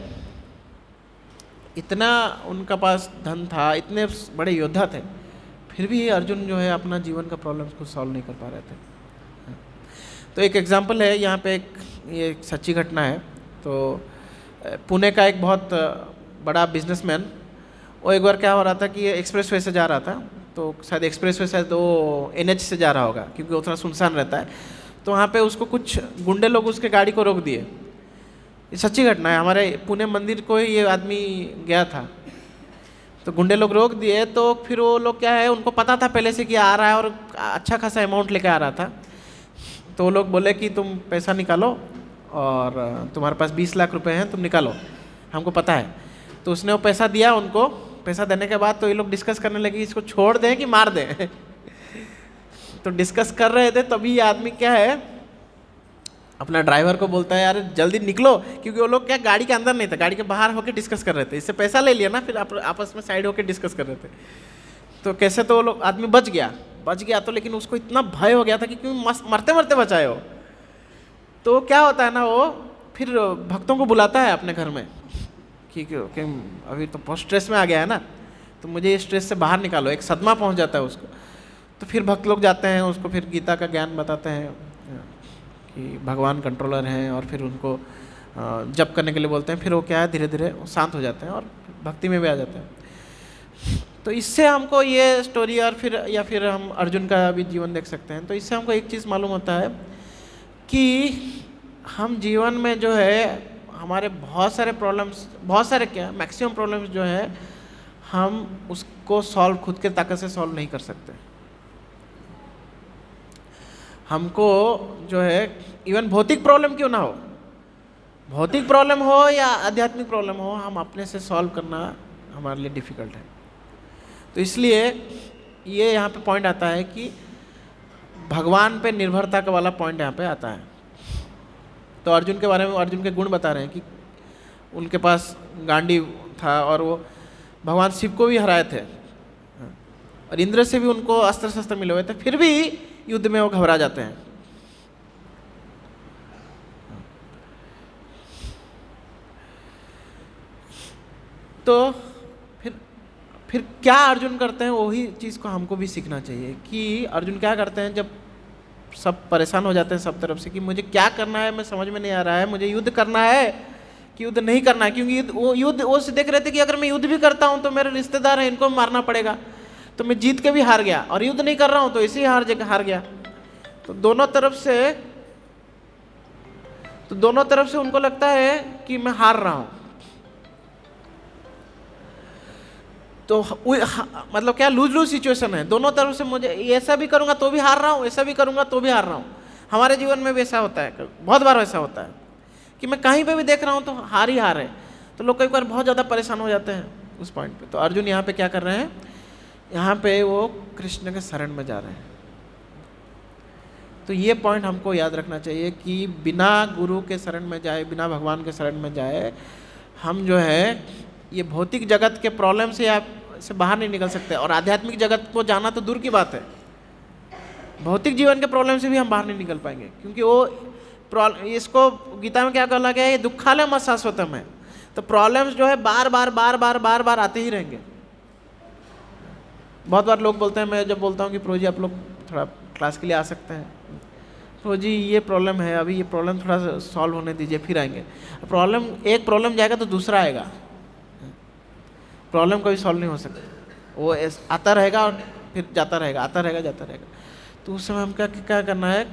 इतना उनका पास धन था, इतने बड़े योद्धा थे, फिर भी अर्जुन जो है अपना जीवन का प्रॉब्लम्स को सॉल्व नहीं कर पा रहे थे। तो एक एग्जांपल है यहाँ पे, ये एक सच्ची घटना है। तो पुणे का एक बहुत बड़ा बिजनेसमैन, वो एक बार क्या हो रहा था कि एक्सप्रेस वे से जा रहा था, तो शायद एक्सप्रेस वे से तो NH से जा रहा होगा क्योंकि वो थोड़ा सुनसान रहता है। तो वहाँ पे उसको कुछ गुंडे लोग उसके गाड़ी को रोक दिए। ये सच्ची घटना है, हमारे पुणे मंदिर को ही ये आदमी गया था। तो गुंडे लोग रोक दिए, तो फिर वो लोग क्या है, उनको पता था पहले से कि आ रहा है और अच्छा खासा अमाउंट लेके आ रहा था। तो वो लोग बोले कि तुम पैसा निकालो और तुम्हारे पास 20 लाख रुपए हैं, तुम निकालो, हमको पता है। तो उसने वो पैसा दिया उनको। पैसा देने के बाद तो ये लोग डिस्कस करने लगे इसको छोड़ दें कि मार दें तो डिस्कस कर रहे थे, तभी ये आदमी क्या है अपना ड्राइवर को बोलता है यार जल्दी निकलो, क्योंकि वो लोग क्या गाड़ी के अंदर नहीं था, गाड़ी के बाहर होकर डिस्कस कर रहे थे। इससे पैसा ले लिया ना, फिर आपस में साइड होकर डिस्कस कर रहे थे। तो कैसे तो वो लोग आदमी बच गया तो, लेकिन उसको इतना भय हो गया था कि क्यों मरते मरते बचाए हो। तो क्या होता है ना, वो फिर भक्तों को बुलाता है अपने घर में कि अभी तो बहुत स्ट्रेस में आ गया है ना, तो मुझे इस स्ट्रेस से बाहर निकालो। एक सदमा पहुंच जाता है उसको। तो फिर भक्त लोग जाते हैं, उसको फिर गीता का ज्ञान बताते हैं कि भगवान कंट्रोलर हैं, और फिर उनको जप करने के लिए बोलते हैं। फिर वो क्या है, धीरे धीरे शांत हो जाते हैं और भक्ति में भी आ जाते हैं। तो इससे हमको ये स्टोरी और फिर हम अर्जुन का भी जीवन देख सकते हैं। तो इससे हमको एक चीज़ मालूम होता है कि हम जीवन में जो है हमारे बहुत सारे मैक्सिमम प्रॉब्लम्स जो है, हम उसको सॉल्व खुद के ताकत से सॉल्व नहीं कर सकते। हमको जो है इवन भौतिक प्रॉब्लम क्यों ना हो, भौतिक प्रॉब्लम हो या आध्यात्मिक प्रॉब्लम हो, हम अपने से सॉल्व करना हमारे लिए डिफ़िकल्ट है। तो इसलिए ये यहाँ पे पॉइंट आता है कि भगवान पे निर्भरता का वाला पॉइंट यहाँ पे आता है। तो अर्जुन के बारे में अर्जुन के गुण बता रहे हैं कि उनके पास गांडी था और वो भगवान शिव को भी हराए थे, और इंद्र से भी उनको अस्त्र शस्त्र मिले हुए थे, फिर भी युद्ध में वो घबरा जाते हैं। तो फिर क्या अर्जुन करते हैं, वही चीज़ को हमको भी सीखना चाहिए कि अर्जुन क्या करते हैं जब सब परेशान हो जाते हैं सब तरफ से कि मुझे क्या करना है, मैं समझ में नहीं आ रहा है, मुझे युद्ध करना है कि युद्ध नहीं करना है। क्योंकि युद्ध वो देख रहे थे कि अगर मैं युद्ध भी करता हूँ तो मेरे रिश्तेदार हैं, इनको मारना पड़ेगा, तो मैं जीत के भी हार गया, और युद्ध नहीं कर रहा हूँ तो इसी हार गया। तो दोनों तरफ से उनको लगता है कि मैं हार रहा हूँ। तो मतलब क्या लूज सिचुएशन है, दोनों तरफ से मुझे ऐसा भी करूँगा तो भी हार रहा हूँ, ऐसा भी करूँगा तो भी हार रहा हूँ। हमारे जीवन में भी ऐसा होता है, बहुत बार ऐसा होता है कि मैं कहीं पे भी देख रहा हूँ तो हार ही हार है। तो लोग कई बार बहुत ज़्यादा परेशान हो जाते हैं उस पॉइंट पे। तो अर्जुन यहाँ पे क्या कर रहे हैं, यहाँ पे वो कृष्ण के शरण में जा रहे हैं। तो ये पॉइंट हमको याद रखना चाहिए कि बिना गुरु के शरण में जाए, बिना भगवान के शरण में जाए, हम जो है ये भौतिक जगत के प्रॉब्लम से बाहर नहीं निकल सकते। और आध्यात्मिक जगत को जाना तो दूर की बात है, भौतिक जीवन के प्रॉब्लम से भी हम बाहर नहीं निकल पाएंगे, क्योंकि वो इसको गीता में क्या कहा गया है, ये दुखालय शाश्वतम है। तो प्रॉब्लम्स जो है बार बार आते ही रहेंगे। बहुत बार लोग बोलते हैं, मैं जब बोलता हूँ कि प्रो जी आप लोग थोड़ा क्लास के लिए आ सकते हैं, प्रो जी ये प्रॉब्लम है, अभी ये प्रॉब्लम थोड़ा सॉल्व होने दीजिए फिर आएंगे। एक प्रॉब्लम जाएगा तो दूसरा आएगा, प्रॉब्लम कभी सॉल्व नहीं हो सकता, वो आता रहेगा और फिर जाता रहेगा, आता रहेगा जाता रहेगा। तो उस समय हम क्या करना है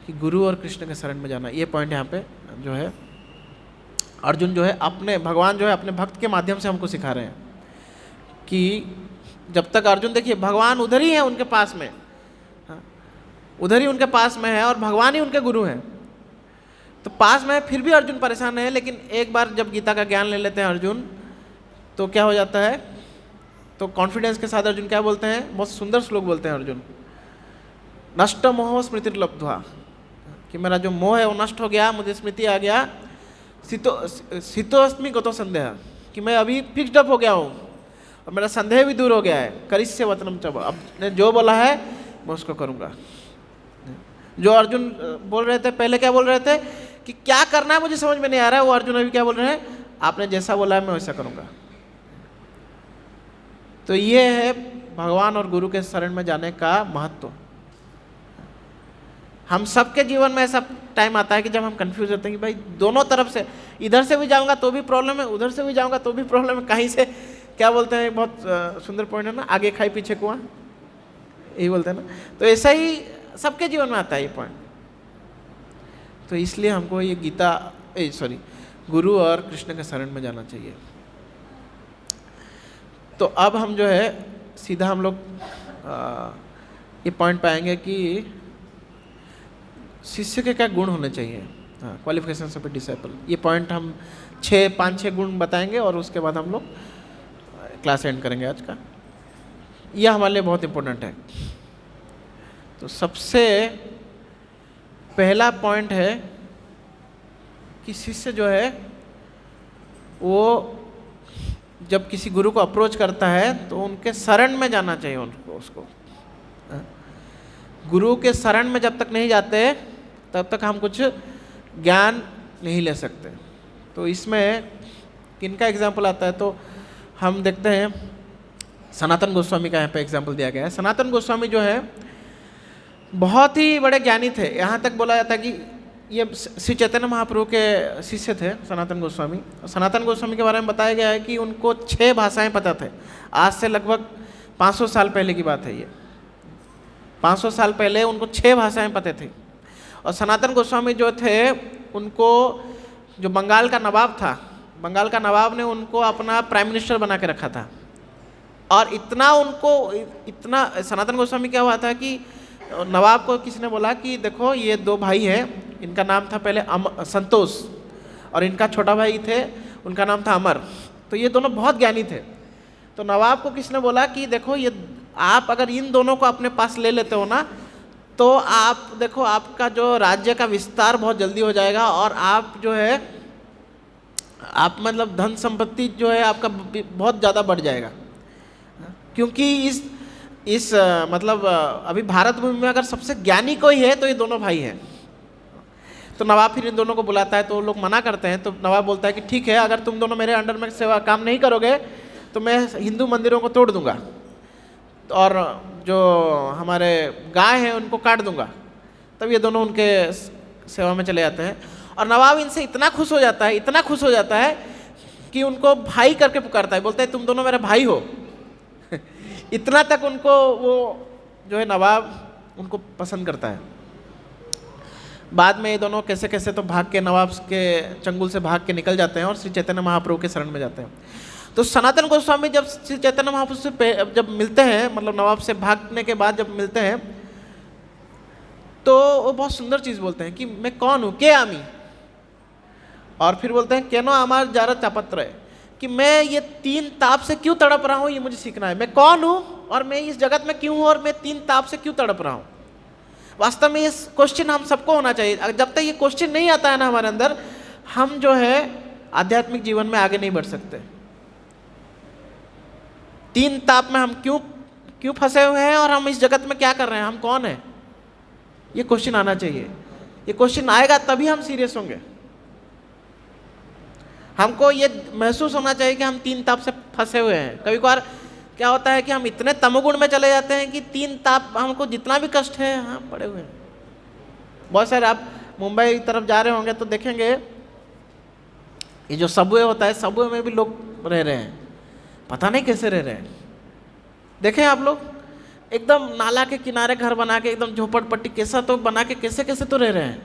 कि गुरु और कृष्ण के शरण में जाना। ये पॉइंट यहाँ पे जो है अर्जुन जो है अपने, भगवान जो है अपने भक्त के माध्यम से हमको सिखा रहे हैं कि जब तक अर्जुन, देखिए भगवान उधर ही है उनके पास में, हाँ, उधर ही उनके पास में है और भगवान ही उनके गुरु हैं, तो पास में है फिर भी अर्जुन परेशान है। लेकिन एक बार जब गीता का ज्ञान ले लेते हैं अर्जुन, तो क्या हो जाता है, तो कॉन्फिडेंस के साथ अर्जुन क्या बोलते हैं, बहुत सुंदर श्लोक बोलते हैं अर्जुन, नष्ट मोह स्मृतिर्लब्ध्वा, कि मेरा जो मोह है वो नष्ट हो गया, मुझे स्मृति आ गया, स्थितोऽस्मि गतो संदेह, कि मैं अभी फिक्स्ड अप हो गया हूँ और मेरा संदेह भी दूर हो गया है, करिष्ये वचनं च, अब ने जो बोला है मैं उसको करूँगा। जो अर्जुन बोल रहे थे पहले, क्या बोल रहे थे कि क्या करना है मुझे समझ में नहीं आ रहा है, वो अर्जुन अभी क्या बोल रहे हैं, आपने जैसा बोला है मैं वैसा करूँगा। तो ये है भगवान और गुरु के शरण में जाने का महत्व। हम सबके जीवन में ऐसा टाइम आता है कि जब हम कंफ्यूज होते हैं कि भाई दोनों तरफ से, इधर से भी जाऊंगा तो भी प्रॉब्लम है, उधर से भी जाऊंगा तो भी प्रॉब्लम है, कहीं से, क्या बोलते हैं, बहुत सुंदर पॉइंट है ना, आगे खाई पीछे कुआं, यही बोलते हैं ना। तो ऐसा ही सबके जीवन में आता है ये पॉइंट। तो इसलिए हमको ये गीता, गुरु और कृष्ण के शरण में जाना चाहिए। तो अब हम जो है सीधा हम लोग ये पॉइंट पाएंगे कि शिष्य के क्या गुण होने चाहिए, हाँ, क्वालिफिकेशंस ऑफ ए डिसाइपल। ये पॉइंट हम 5-6 गुण बताएंगे और उसके बाद हम लोग क्लास एंड करेंगे आज का। यह हमारे लिए बहुत इम्पोर्टेंट है। तो सबसे पहला पॉइंट है कि शिष्य जो है वो जब किसी गुरु को अप्रोच करता है तो उनके शरण में जाना चाहिए उसको। गुरु के शरण में जब तक नहीं जाते तब तक हम कुछ ज्ञान नहीं ले सकते। तो इसमें किनका एग्जाम्पल आता है, तो हम देखते हैं सनातन गोस्वामी का यहाँ पे एग्जाम्पल दिया गया है। सनातन गोस्वामी जो है बहुत ही बड़े ज्ञानी थे। यहाँ तक बोला जाता है कि ये श्री चैतन्य महाप्रभु के शिष्य थे सनातन गोस्वामी। सनातन गोस्वामी के बारे में बताया गया है कि उनको 6 भाषाएं पता थे। आज से लगभग 500 साल पहले की बात है ये। 500 साल पहले उनको 6 भाषाएं पता थी। और सनातन गोस्वामी जो थे उनको, जो बंगाल का नवाब था, बंगाल का नवाब ने उनको अपना प्राइम मिनिस्टर बना के रखा था। और इतना सनातन गोस्वामी क्या हुआ था कि नवाब को किसी ने बोला कि देखो ये 2 भाई हैं, इनका नाम था पहले संतोष और इनका छोटा भाई थे, उनका नाम था अमर। तो ये दोनों बहुत ज्ञानी थे। तो नवाब को किसने बोला कि देखो ये आप अगर इन दोनों को अपने पास ले लेते हो ना, तो आप देखो आपका जो राज्य का विस्तार बहुत जल्दी हो जाएगा और आप जो है, आप मतलब धन संपत्ति जो है आपका बहुत ज़्यादा बढ़ जाएगा। क्योंकि इस मतलब अभी भारत भूमि में अगर सबसे ज्ञानी कोई है तो ये दोनों भाई हैं। तो नवाब फिर इन दोनों को बुलाता है तो लोग मना करते हैं। तो नवाब बोलता है कि ठीक है, अगर तुम दोनों मेरे अंडर में सेवा काम नहीं करोगे तो मैं हिंदू मंदिरों को तोड़ दूंगा और जो हमारे गाय हैं उनको काट दूंगा। तब ये दोनों उनके सेवा में चले जाते हैं। और नवाब इनसे इतना खुश हो जाता है, इतना खुश हो जाता है कि उनको भाई करके पुकारता है, बोलता है तुम दोनों मेरे भाई हो। इतना तक उनको वो जो है नवाब उनको पसंद करता है। बाद में ये दोनों कैसे कैसे तो भाग के नवाब के चंगुल से भाग के निकल जाते हैं और श्री चैतन्य महाप्रभु के शरण में जाते हैं। तो सनातन गोस्वामी जब श्री चैतन्य महाप्रभु से जब मिलते हैं, मतलब नवाब से भागने के बाद जब मिलते हैं, तो वो बहुत सुंदर चीज़ बोलते हैं कि मैं कौन हूँ, के आमी। और फिर बोलते हैं केनो आमार जारा चापत्र है, कि मैं ये 3 ताप से क्यों तड़प रहा हूँ, ये मुझे सीखना है। मैं कौन हूँ और मैं इस जगत में क्यों हूँ और मैं 3 ताप से क्यों तड़प रहा हूँ। वास्तव में ये क्वेश्चन हम सबको होना चाहिए। जब तक ये क्वेश्चन नहीं आता है ना हमारे अंदर, हम जो है आध्यात्मिक जीवन में आगे नहीं बढ़ सकते। 3 ताप में हम क्यों फंसे हुए हैं और हम इस जगत में क्या कर रहे हैं, हम कौन हैं, ये क्वेश्चन आना चाहिए। ये क्वेश्चन आएगा तभी हम सीरियस होंगे। हमको ये महसूस होना चाहिए कि हम 3 ताप से फंसे हुए हैं। कभी कभार क्या होता है कि हम इतने तमोगुण में चले जाते हैं कि 3 ताप हमको जितना भी कष्ट है हम पड़े हुए हैं। बहुत सारे आप मुंबई तरफ जा रहे होंगे तो देखेंगे ये जो सबवे होता है, सबवे में भी लोग रह रहे हैं, पता नहीं कैसे रह रहे हैं। देखें आप लोग, एकदम नाला के किनारे घर बना के, एकदम झोपड़पट्टी कैसा तो बना के कैसे कैसे तो रह रहे हैं,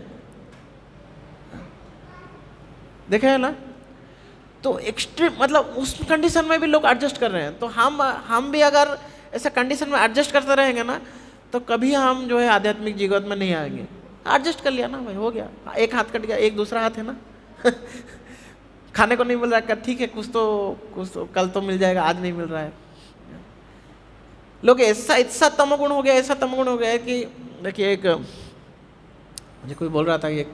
देखे है ना। तो एक्सट्रीम मतलब उस कंडीशन में भी लोग एडजस्ट कर रहे हैं। तो हम भी अगर ऐसा कंडीशन में एडजस्ट करते रहेंगे ना, तो कभी हम जो है आध्यात्मिक जीवन में नहीं आएंगे। एडजस्ट कर लिया ना भाई, हो गया, एक हाथ कट गया, एक दूसरा हाथ है ना खाने को नहीं मिल रहा है, ठीक है, कुछ तो कल तो मिल जाएगा, आज नहीं मिल रहा है। लोग ऐसा तमोगुण हो गया, ऐसा तमोगुण हो गया है कि देखिए, एक मुझे कोई बोल रहा था कि एक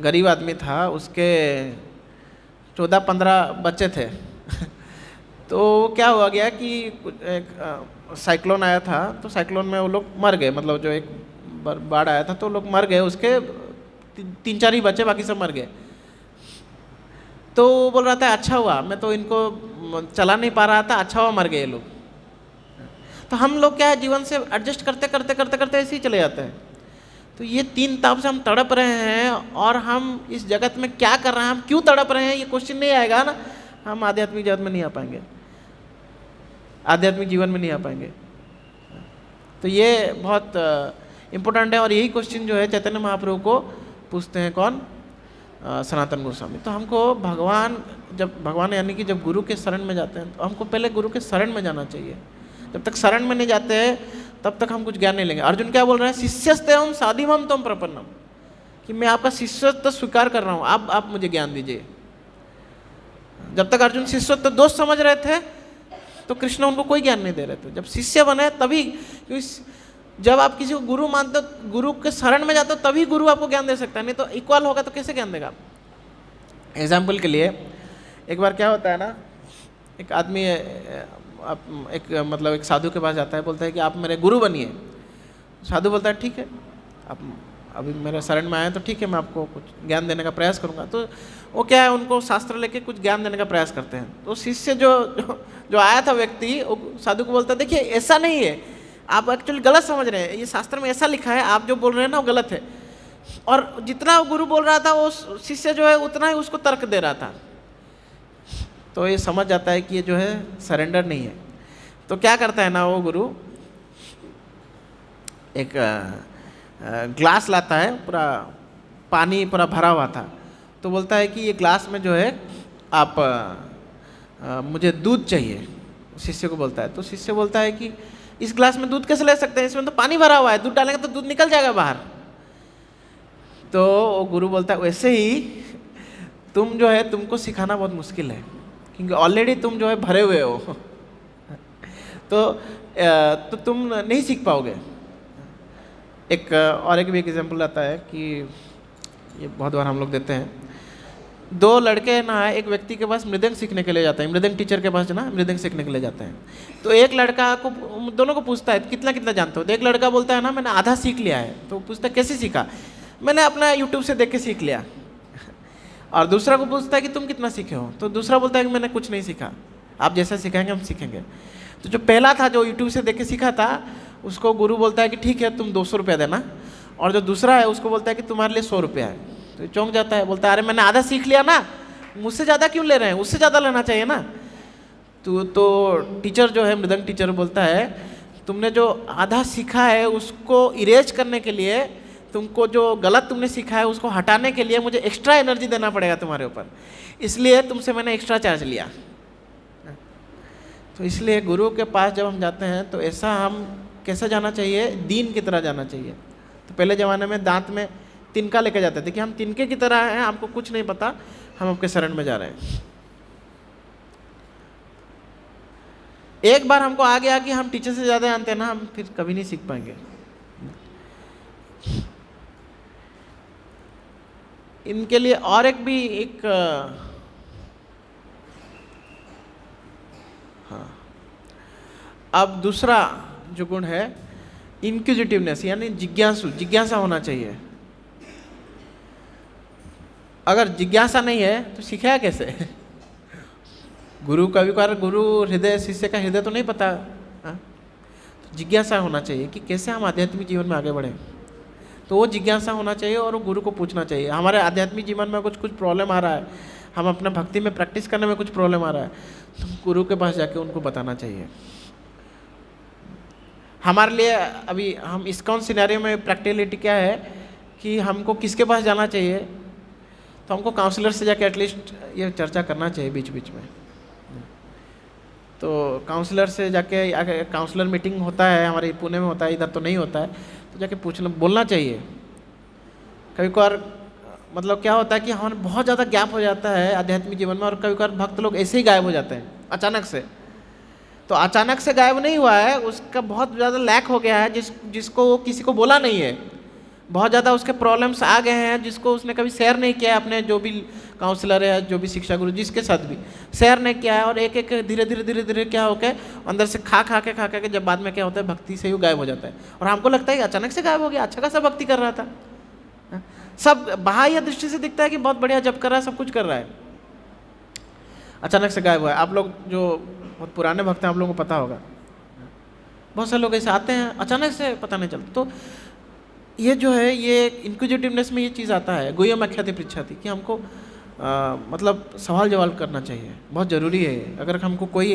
गरीब आदमी था, उसके 14-15 बच्चे थे तो क्या हुआ गया कि एक साइक्लोन आया था, तो साइक्लोन में वो लोग मर गए, मतलब जो एक बाढ़ आया था तो लोग मर गए, उसके 3-4 ही बच्चे, बाकी सब मर गए। तो वो बोल रहा था अच्छा हुआ, मैं तो इनको चला नहीं पा रहा था, अच्छा हुआ मर गए ये लोग। तो हम लोग क्या है, जीवन से एडजस्ट करते करते करते करते ऐसे ही चले जाते हैं। तो ये 3 ताप से हम तड़प रहे हैं, और हम इस जगत में क्या कर रहे हैं, हम क्यों तड़प रहे हैं, ये क्वेश्चन नहीं आएगा ना, हम आध्यात्मिक जगत में नहीं आ पाएंगे, आध्यात्मिक जीवन में नहीं आ पाएंगे। तो ये बहुत इम्पोर्टेंट है, और यही क्वेश्चन जो है चैतन्य महाप्रभु को पूछते हैं, कौन? सनातन गोस्वामी। तो हमको भगवान यानी कि जब गुरु के शरण में जाते हैं, तो हमको पहले गुरु के शरण में जाना चाहिए। जब तक शरण में नहीं जाते हैं तब तक हम कुछ ज्ञान नहीं लेंगे। अर्जुन क्या बोल रहे हैं? शिष्यस्तेहम साधिमम त्वं प्रपन्नम, कि मैं आपका शिष्यत्व स्वीकार कर रहा हूँ, आप मुझे ज्ञान दीजिए। जब तक अर्जुन शिष्यत्व दोष समझ रहे थे तो कृष्ण उनको कोई ज्ञान नहीं दे रहे थे। जब शिष्य बने तभी, जब आप किसी को गुरु मानते हो, गुरु के शरण में जाते हो, तभी गुरु आपको ज्ञान दे सकता है, नहीं तो इक्वल होगा तो कैसे ज्ञान देगा? एग्जाम्पल के लिए, एक बार क्या होता है ना, एक आदमी एक साधु के पास जाता है, बोलता है कि आप मेरे गुरु बनिए। साधु बोलता है ठीक है, आप अभी मेरे शरण में आए तो ठीक है, मैं आपको कुछ ज्ञान देने का प्रयास करूंगा। तो वो क्या है, उनको शास्त्र लेके कुछ ज्ञान देने का प्रयास करते हैं। तो शिष्य जो आया था व्यक्ति, साधु को बोलता है देखिए ऐसा नहीं है, आप एक्चुअली गलत समझ रहे हैं, ये शास्त्र में ऐसा लिखा है, आप जो बोल रहे हैं ना वो गलत है। और जितना वो गुरु बोल रहा था, वो शिष्य जो है उतना ही उसको तर्क दे रहा था। तो ये समझ जाता है कि ये जो है सरेंडर नहीं है। तो क्या करता है ना वो गुरु, एक ग्लास लाता है, पूरा पानी पूरा भरा हुआ था। तो बोलता है कि ये ग्लास में जो है आप मुझे दूध चाहिए, शिष्य को बोलता है। तो शिष्य बोलता है कि इस ग्लास में दूध कैसे ले सकते हैं, इसमें तो पानी भरा हुआ है, दूध डालेंगे तो दूध निकल जाएगा बाहर। तो गुरु बोलता है वैसे ही तुम जो है, तुमको सिखाना बहुत मुश्किल है, क्योंकि ऑलरेडी तुम जो है भरे हुए हो तो तुम नहीं सीख पाओगे। एक और एक भी एग्जाम्पल आता है कि ये बहुत बार हम लोग देते हैं। 2 लड़के ना एक व्यक्ति के पास मृदंग सीखने के लिए जाते हैं, मृदंग टीचर के पास ना मृदंग सीखने के लिए जाते हैं। तो एक लड़का को, दोनों को पूछता है कितना कितना जानते हो। तो एक लड़का बोलता है ना मैंने आधा सीख लिया है। तो पूछता है कैसे सीखा? मैंने अपना यूट्यूब से देख के सीख लिया। और दूसरा को पूछता है कि तुम कितना सीखे हो? तो दूसरा बोलता है कि मैंने कुछ नहीं सीखा, आप जैसा सिखाएंगे हम सीखेंगे। तो जो पहला था, जो यूट्यूब से देख के सीखा था, उसको गुरु बोलता है कि ठीक है तुम 200 रुपया देना। और जो दूसरा है उसको बोलता है कि तुम्हारे लिए 100 रुपया है। तो चौंक जाता है, बोलता है अरे मैंने आधा सीख लिया ना, मुझसे ज़्यादा क्यों ले रहे हैं, उससे ज़्यादा लेना चाहिए ना। तो टीचर जो है, मृदंग टीचर, बोलता है तुमने जो आधा सीखा है उसको इरेज करने के लिए, तुमको जो गलत तुमने सीखा है उसको हटाने के लिए मुझे एक्स्ट्रा एनर्जी देना पड़ेगा तुम्हारे ऊपर, इसलिए तुमसे मैंने एक्स्ट्रा चार्ज लिया। तो इसलिए गुरु के पास जब हम जाते हैं तो ऐसा हम कैसा जाना चाहिए, दीन की तरह जाना चाहिए। तो पहले ज़माने में दांत में तिनका लेके जाते थे कि हम तिनके की तरह हैं, आपको कुछ नहीं पता, हम आपके शरण में जा रहे हैं। एक बार हमको आ गया कि हम टीचर से ज़्यादा जानते हैं ना, हम फिर कभी नहीं सीख पाएंगे। इनके लिए और एक भी हाँ, अब दूसरा जो गुण है इंक्विजिटिवनेस, यानी जिज्ञासा होना चाहिए। अगर जिज्ञासा नहीं है तो सीखेगा कैसे? गुरु हृदय, शिष्य का हृदय तो नहीं पता। तो जिज्ञासा होना चाहिए कि कैसे हम आध्यात्मिक जीवन में आगे बढ़ें। तो वो जिज्ञासा होना चाहिए और वो गुरु को पूछना चाहिए। हमारे आध्यात्मिक जीवन में कुछ प्रॉब्लम आ रहा है, हम अपना भक्ति में प्रैक्टिस करने में कुछ प्रॉब्लम आ रहा है, तो गुरु के पास जाके उनको बताना चाहिए। हमारे लिए अभी हम इस्कॉन सिनेरियो में प्रैक्टिकलिटी क्या है कि हमको किसके पास जाना चाहिए? तो हमको काउंसलर से जाके एटलीस्ट ये चर्चा करना चाहिए बीच बीच में। तो काउंसलर से जाके, काउंसलर मीटिंग होता है हमारे पुणे में होता है, इधर तो नहीं होता है, तो जाके पूछना, बोलना चाहिए। कभी कभार मतलब क्या होता है कि हमारे बहुत ज़्यादा गैप हो जाता है आध्यात्मिक जीवन में, और कभी कभार भक्त लोग ऐसे ही गायब हो जाते हैं अचानक से। तो अचानक से गायब नहीं हुआ है, उसका बहुत ज़्यादा लैक हो गया है, जिसको वो किसी को बोला नहीं है। बहुत ज़्यादा उसके प्रॉब्लम्स आ गए हैं जिसको उसने कभी शेयर नहीं किया है अपने जो भी काउंसलर है, जो भी शिक्षा गुरु, जिसके साथ भी शेयर नहीं किया है। और एक एक धीरे धीरे क्या होकर अंदर से खा के जब बाद में क्या होता है, भक्ति से ही गायब हो जाता है। और हमको लगता है कि अचानक से गायब हो गया, अच्छा खासा भक्ति कर रहा था, सब बाह्य दृष्टि से दिखता है कि बहुत बढ़िया जप कर रहा है, सब कुछ कर रहा है, अचानक से गायब हुआ है। आप लोग जो बहुत पुराने भक्त हैं, आप लोगों को पता होगा, बहुत सारे लोग ऐसे आते हैं अचानक से पता नहीं चलता। तो ये जो है, ये इंक्विजिटिवनेस में ये चीज़ आता है, गुह्यम अख्याति पृच्छाति, कि हमको मतलब सवाल जवाब करना चाहिए, बहुत ज़रूरी है। अगर हमको कोई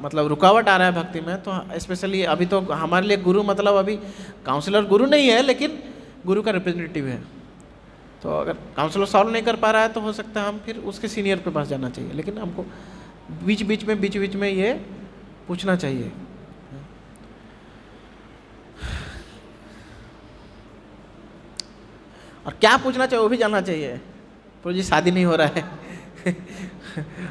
मतलब रुकावट आ रहा है भक्ति में, तो स्पेशली अभी तो हमारे लिए गुरु मतलब अभी काउंसलर गुरु नहीं है, लेकिन गुरु का रिप्रेजेंटेटिव है। तो अगर काउंसलर सॉल्व नहीं कर पा रहा है तो हो सकता है हम फिर उसके सीनियर के पास जाना चाहिए, लेकिन हमको बीच बीच में ये पूछना चाहिए। और क्या पूछना चाहिए वो भी जानना चाहिए। प्रभु जी शादी नहीं हो रहा है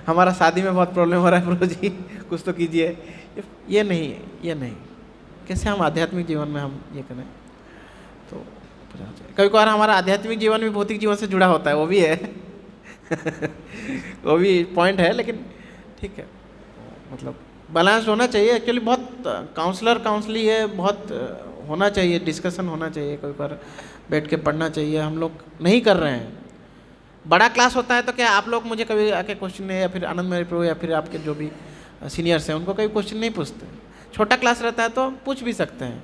हमारा शादी में बहुत प्रॉब्लम हो रहा है, प्रभु जी कुछ तो कीजिए। ये नहीं, कैसे हम आध्यात्मिक जीवन में हम ये करें, तो पूछना चाहिए। कभी कभार हमारा आध्यात्मिक जीवन भी भौतिक जीवन से जुड़ा होता है, वो भी है वो भी पॉइंट है, लेकिन ठीक है, मतलब बैलेंस होना चाहिए। एक्चुअली बहुत काउंसली है, बहुत होना चाहिए, डिस्कशन होना चाहिए, कभी कभार बैठ के पढ़ना चाहिए। हम लोग नहीं कर रहे हैं। बड़ा क्लास होता है तो क्या आप लोग मुझे कभी आके क्वेश्चन नहीं, या फिर आनंद मेरी प्रभु या फिर आपके जो भी सीनियर्स हैं उनको कभी क्वेश्चन नहीं पूछते। छोटा क्लास रहता है तो पूछ भी सकते हैं।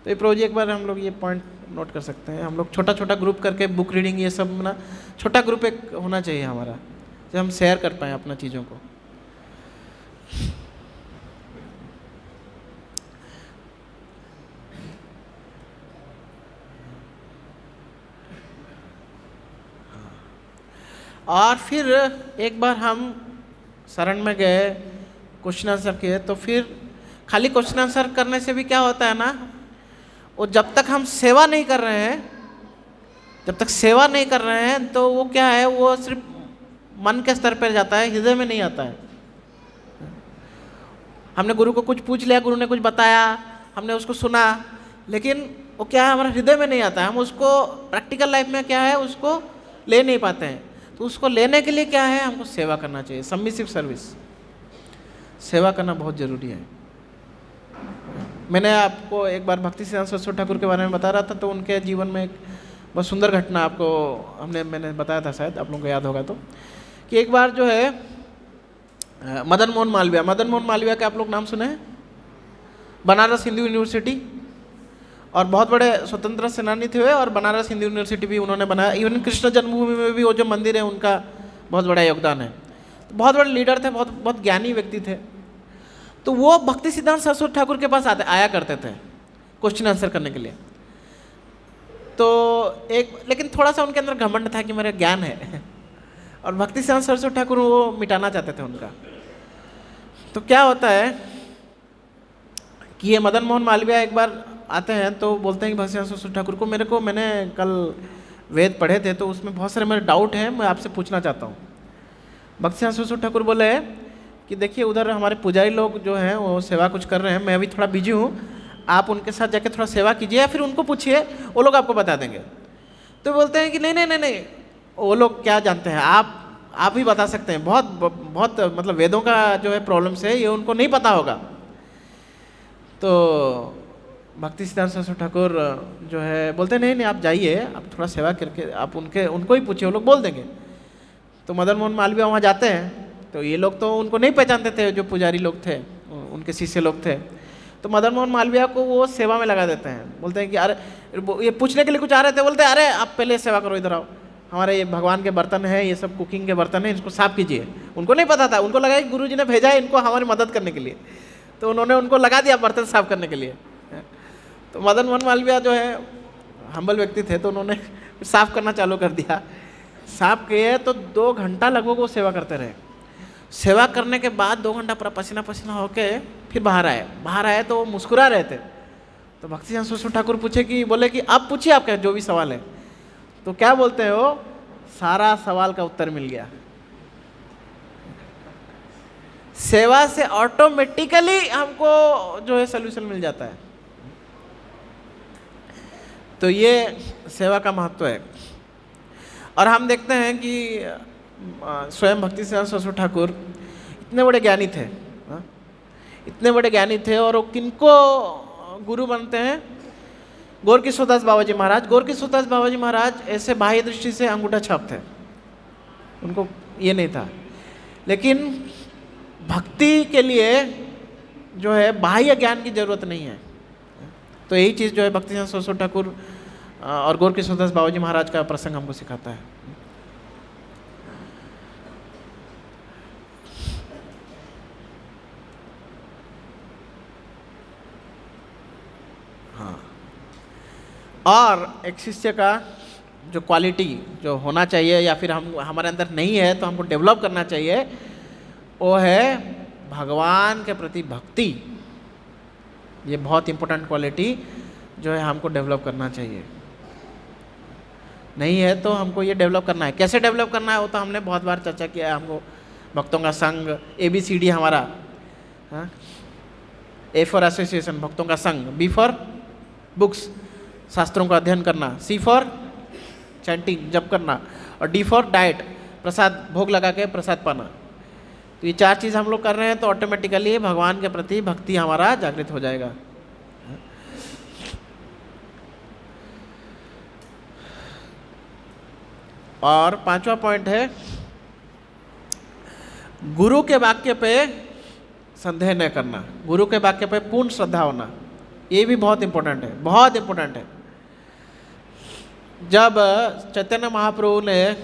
तो ये प्रभु जी एक बार हम लोग ये पॉइंट नोट कर सकते हैं। हम लोग छोटा ग्रुप करके बुक रीडिंग ये सब ना, छोटा ग्रुप एक होना चाहिए हमारा, जब हम शेयर कर पाएँ अपना चीज़ों को। और फिर एक बार हम शरण में गए, क्वेश्चन आंसर किए, तो फिर खाली क्वेश्चन आंसर करने से भी क्या होता है ना, वो जब तक हम सेवा नहीं कर रहे हैं, तो वो क्या है, वो सिर्फ मन के स्तर पर जाता है, हृदय में नहीं आता है। हमने गुरु को कुछ पूछ लिया, गुरु ने कुछ बताया, हमने उसको सुना, लेकिन वो क्या है, हमारे हृदय में नहीं आता है। हम उसको प्रैक्टिकल लाइफ में क्या है, उसको ले नहीं पाते हैं। तो उसको लेने के लिए क्या है, हमको सेवा करना चाहिए, सबमिसिव सर्विस, सेवा करना बहुत ज़रूरी है। मैंने आपको एक बार भक्ति सिद्धांत सरस्वती ठाकुर के बारे में बता रहा था, तो उनके जीवन में एक बहुत सुंदर घटना आपको मैंने बताया था, शायद आप लोगों को याद होगा, तो कि एक बार जो है मदन मोहन मालवीय का आप लोग नाम सुने हैं? बनारस हिंदू यूनिवर्सिटी, और बहुत बड़े स्वतंत्र सेनानी थे वे, और बनारस हिंदू यूनिवर्सिटी भी उन्होंने बनाया। इवन कृष्ण जन्मभूमि में भी वो जो मंदिर है उनका बहुत बड़ा योगदान है। तो बहुत बड़े लीडर थे, बहुत ज्ञानी व्यक्ति थे। तो वो भक्ति सिद्धांत सरस्वती ठाकुर के पास आया करते थे क्वेश्चन आंसर करने के लिए। तो लेकिन थोड़ा सा उनके अंदर घमंड था कि मेरा ज्ञान है और भक्ति सिद्धांत सरस्वती ठाकुर वो मिटाना चाहते थे उनका। तो क्या होता है कि ये मदन मोहन मालवीय एक बार आते हैं तो बोलते हैं कि भक्ति सिद्धांत सरस्वती ठाकुर को मैंने कल वेद पढ़े थे, तो उसमें बहुत सारे मेरे डाउट हैं, मैं आपसे पूछना चाहता हूँ। भक्ति सिद्धांत सरस्वती ठाकुर बोले कि देखिए उधर हमारे पुजारी लोग जो हैं वो सेवा कुछ कर रहे हैं, मैं अभी थोड़ा बिजी हूँ, आप उनके साथ जाके थोड़ा सेवा कीजिए, या फिर उनको पूछिए, वो लोग आपको बता देंगे। तो बोलते हैं कि नहीं, वो लोग क्या जानते हैं, आप ही बता सकते हैं, बहुत मतलब वेदों का जो है प्रॉब्लम्स है, ये उनको नहीं पता होगा। तो भक्ति सिद्धांत सरस्वती ठाकुर जो है बोलते नहीं, आप जाइए, आप थोड़ा सेवा करके आप उनको ही पूछिए, वो लोग बोल देंगे। तो मदन मोहन मालवीय वहाँ जाते हैं, तो ये लोग तो उनको नहीं पहचानते थे, जो पुजारी लोग थे, उनके शिष्य लोग थे। तो मदन मोहन मालवीय को वो सेवा में लगा देते हैं। बोलते हैं कि अरे ये पूछने के लिए कुछ आ रहे थे, बोलते हैं अरे आप पहले सेवा करो, इधर आओ, हमारे ये भगवान के बर्तन है, ये सब कुकिंग के बर्तन है, इसको साफ कीजिए। उनको नहीं पता था, उनको लगा कि गुरु जी ने भेजा है इनको हमारी मदद करने के लिए, तो उन्होंने उनको लगा दिया बर्तन साफ करने के लिए। तो मदन मोहन मालवीय जो है हम्बल व्यक्ति थे, तो उन्होंने साफ करना चालू कर दिया। साफ किए तो 2 घंटा लगभग वो सेवा करते रहे। सेवा करने के बाद 2 घंटा पूरा पसीना पसीना होके फिर बाहर आए तो वो मुस्कुरा रहे थे। तो भक्ति सिंह सुसु ठाकुर पूछे कि बोले कि आप पूछिए आपका जो भी सवाल है। तो क्या बोलते हो, सारा सवाल का उत्तर मिल गया। सेवा से ऑटोमेटिकली हमको जो है सोल्यूशन मिल जाता है। तो ये सेवा का महत्व है। और हम देखते हैं कि स्वयं भक्ति सिंह सुसु ठाकुर इतने बड़े ज्ञानी थे, इतने बड़े ज्ञानी थे, और वो किनको गुरु बनते हैं, गोरकिशोरदास बाबा जी महाराज। गोरकिशोरदास बाबा जी महाराज ऐसे बाह्य दृष्टि से अंगूठा छाप थे, उनको ये नहीं था, लेकिन भक्ति के लिए जो है बाह्य ज्ञान की जरूरत नहीं है। तो यही चीज़ जो है भक्ति सिंह सुसु ठाकुर और गोरकिशोरदास बाबा जी महाराज का प्रसंग हमको सिखाता है। हाँ, और एक शिष्य का जो क्वालिटी जो होना चाहिए या फिर हम हमारे अंदर नहीं है तो हमको डेवलप करना चाहिए, वो है भगवान के प्रति भक्ति। ये बहुत इम्पोर्टेंट क्वालिटी जो है हमको डेवलप करना चाहिए। नहीं है तो हमको ये डेवलप करना है। कैसे डेवलप करना है वो तो हमने बहुत बार चर्चा किया है। हमको भक्तों का संग, ABCD हमारा, A फॉर एसोसिएशन भक्तों का संग, B फॉर बुक्स शास्त्रों का अध्ययन करना, C फॉर चैंटिंग जप करना, और D फॉर डाइट प्रसाद भोग लगा के प्रसाद पाना। तो ये 4 चीज़ हम लोग कर रहे हैं तो ऑटोमेटिकली भगवान के प्रति भक्ति हमारा जागृत हो जाएगा। और 5वां पॉइंट है गुरु के वाक्य पे संदेह न करना, गुरु के वाक्य पे पूर्ण श्रद्धा होना। ये भी बहुत इंपॉर्टेंट है, बहुत इंपॉर्टेंट है। जब चैतन्य महाप्रभु ने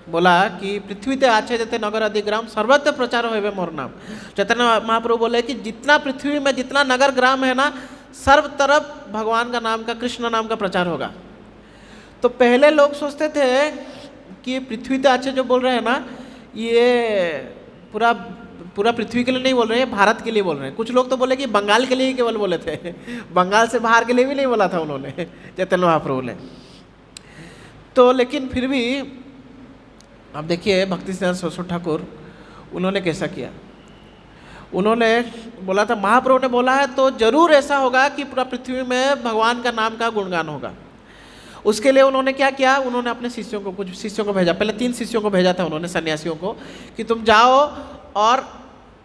बोला कि पृथ्वी ते आछे जते नगर अधिग्राम सर्वत्र प्रचार होवे मोर नाम, चैतन्य महाप्रभु बोले कि जितना पृथ्वी में जितना नगर ग्राम है ना, सर्व तरफ भगवान का नाम का, कृष्ण नाम का प्रचार होगा। तो पहले लोग सोचते थे कि पृथ्वी ते आछे जो बोल रहे हैं ना, ये पूरा पृथ्वी के लिए नहीं बोल रहे हैं, भारत के लिए बोल रहे हैं। कुछ लोग तो बोले कि बंगाल के लिए ही केवल बोले थे, बंगाल से बाहर के लिए भी नहीं बोला था उन्होंने, चैतन्य महाप्रभु ने। तो लेकिन फिर भी अब देखिए भक्ति सिंह सुसु ठाकुर उन्होंने कैसा किया। उन्होंने बोला था, महाप्रभु ने बोला है तो जरूर ऐसा होगा कि पूरा पृथ्वी में भगवान का नाम का गुणगान होगा। उसके लिए उन्होंने क्या किया, उन्होंने अपने शिष्यों को, कुछ शिष्यों को भेजा। पहले 3 शिष्यों को भेजा था उन्होंने, सन्यासियों को, कि तुम जाओ, और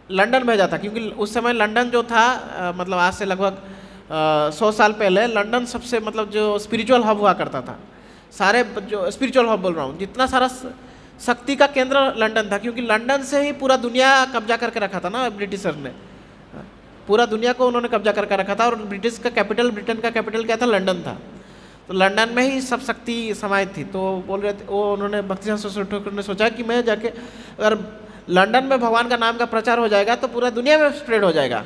लंदन भेजा था, क्योंकि उस समय लंदन जो था मतलब आज से लगभग 100 साल पहले लंदन सबसे मतलब जो स्पिरिचुअल हब हुआ करता था। सारे जो स्पिरिचुअल हब बोल रहा हूँ, जितना सारा शक्ति का केंद्र लंदन था, क्योंकि लंदन से ही पूरा दुनिया कब्जा करके रखा था ना ब्रिटिशर ने। पूरा दुनिया को उन्होंने कब्जा करके रखा था, और ब्रिटिश का कैपिटल, ब्रिटेन का कैपिटल क्या था, लंदन था। तो लंदन में ही सब शक्ति समाहित थी। तो बोल रहे थे वो, उन्होंने भक्ति सिंह सुसु ठाकुर ने सोचा कि मैं जाके अगर लंदन में भगवान का नाम का प्रचार हो जाएगा तो पूरा दुनिया में स्प्रेड हो जाएगा।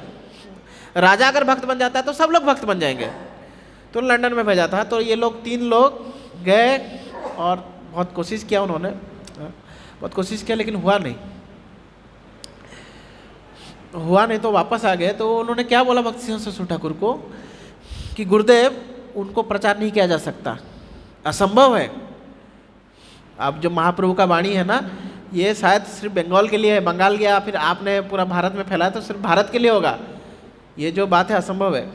राजा अगर भक्त बन जाता है तो सब लोग भक्त बन जाएंगे। तो लंदन में भेजा था। तो ये लोग 3 लोग गए और बहुत कोशिश किया उन्होंने, बहुत कोशिश किया, लेकिन हुआ नहीं तो वापस आ गए। तो उन्होंने क्या बोला भक्ति सिंह सुसु ठाकुर को कि गुरुदेव, उनको प्रचार नहीं किया जा सकता, असंभव है। अब जो महाप्रभु का वाणी है ना, ये शायद सिर्फ बंगाल के लिए है, बंगाल गया फिर आपने पूरा भारत में फैलाया तो सिर्फ भारत के लिए होगा, ये जो बात है असंभव है।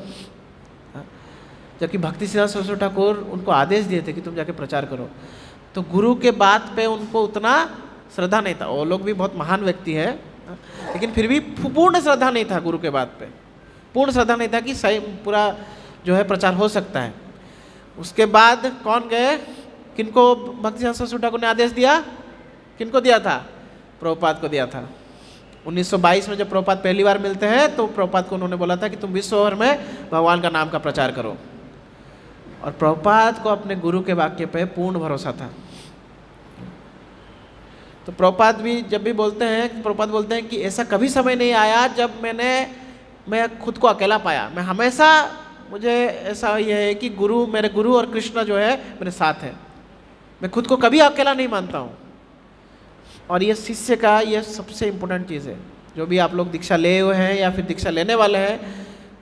जबकि भक्ति सिंह सुसु ठाकुर उनको आदेश दिए थे कि तुम जाके प्रचार करो। तो गुरु के बात पे उनको उतना श्रद्धा नहीं था। वो लोग भी बहुत महान व्यक्ति है, लेकिन फिर भी पूर्ण श्रद्धा नहीं था गुरु के बात पे, पूर्ण श्रद्धा नहीं था कि सही पूरा जो है प्रचार हो सकता है। उसके बाद कौन गए, किनको भक्ति सिंह सुसु ठाकुर ने आदेश दिया, किनको दिया था, प्रभुपाद को दिया था। 1922 में जब प्रभुपाद पहली बार मिलते हैं तो प्रभुपाद को उन्होंने बोला था कि तुम विश्व भर में भगवान का नाम का प्रचार करो। और प्रभुपाद को अपने गुरु के वाक्य पे पूर्ण भरोसा था। तो प्रभुपाद भी जब भी बोलते हैं, प्रभुपाद बोलते हैं कि ऐसा कभी समय नहीं आया जब मैं खुद को अकेला पाया। मैं हमेशा, मुझे ऐसा ये है कि गुरु, मेरे गुरु और कृष्ण जो है मेरे साथ है। मैं खुद को कभी अकेला नहीं मानता हूँ। और ये शिष्य का ये सबसे इम्पोर्टेंट चीज़ है। जो भी आप लोग दीक्षा ले हुए हैं या फिर दीक्षा लेने वाले हैं,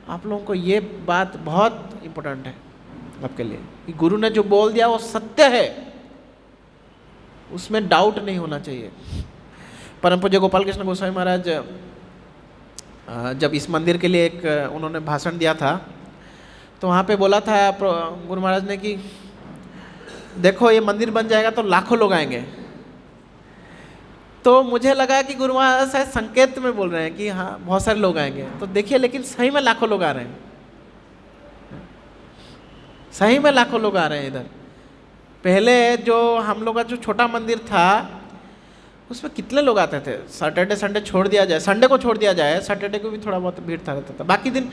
आप लोगों को ये बात बहुत इम्पोर्टेंट है आपके लिए कि गुरु ने जो बोल दिया वो सत्य है, उसमें डाउट नहीं होना चाहिए। परम पूज्य गोपाल कृष्ण गोस्वामी महाराज जब इस मंदिर के लिए एक उन्होंने भाषण दिया था, तो वहाँ पे बोला था गुरु महाराज ने कि देखो ये मंदिर बन जाएगा तो लाखों लोग आएंगे। तो मुझे लगा कि गुरु महाराज शायद संकेत में बोल रहे हैं कि हाँ बहुत सारे लोग आएंगे। तो देखिए लेकिन सही में लाखों लोग आ रहे हैं, सही में लाखों लोग आ रहे हैं इधर। पहले जो हम लोग का जो छोटा मंदिर था उसमें कितने लोग आते थे। सैटरडे संडे छोड़ दिया जाए, संडे को छोड़ दिया जाए, सैटरडे को भी थोड़ा बहुत भीड़ था रहता था, बाकी दिन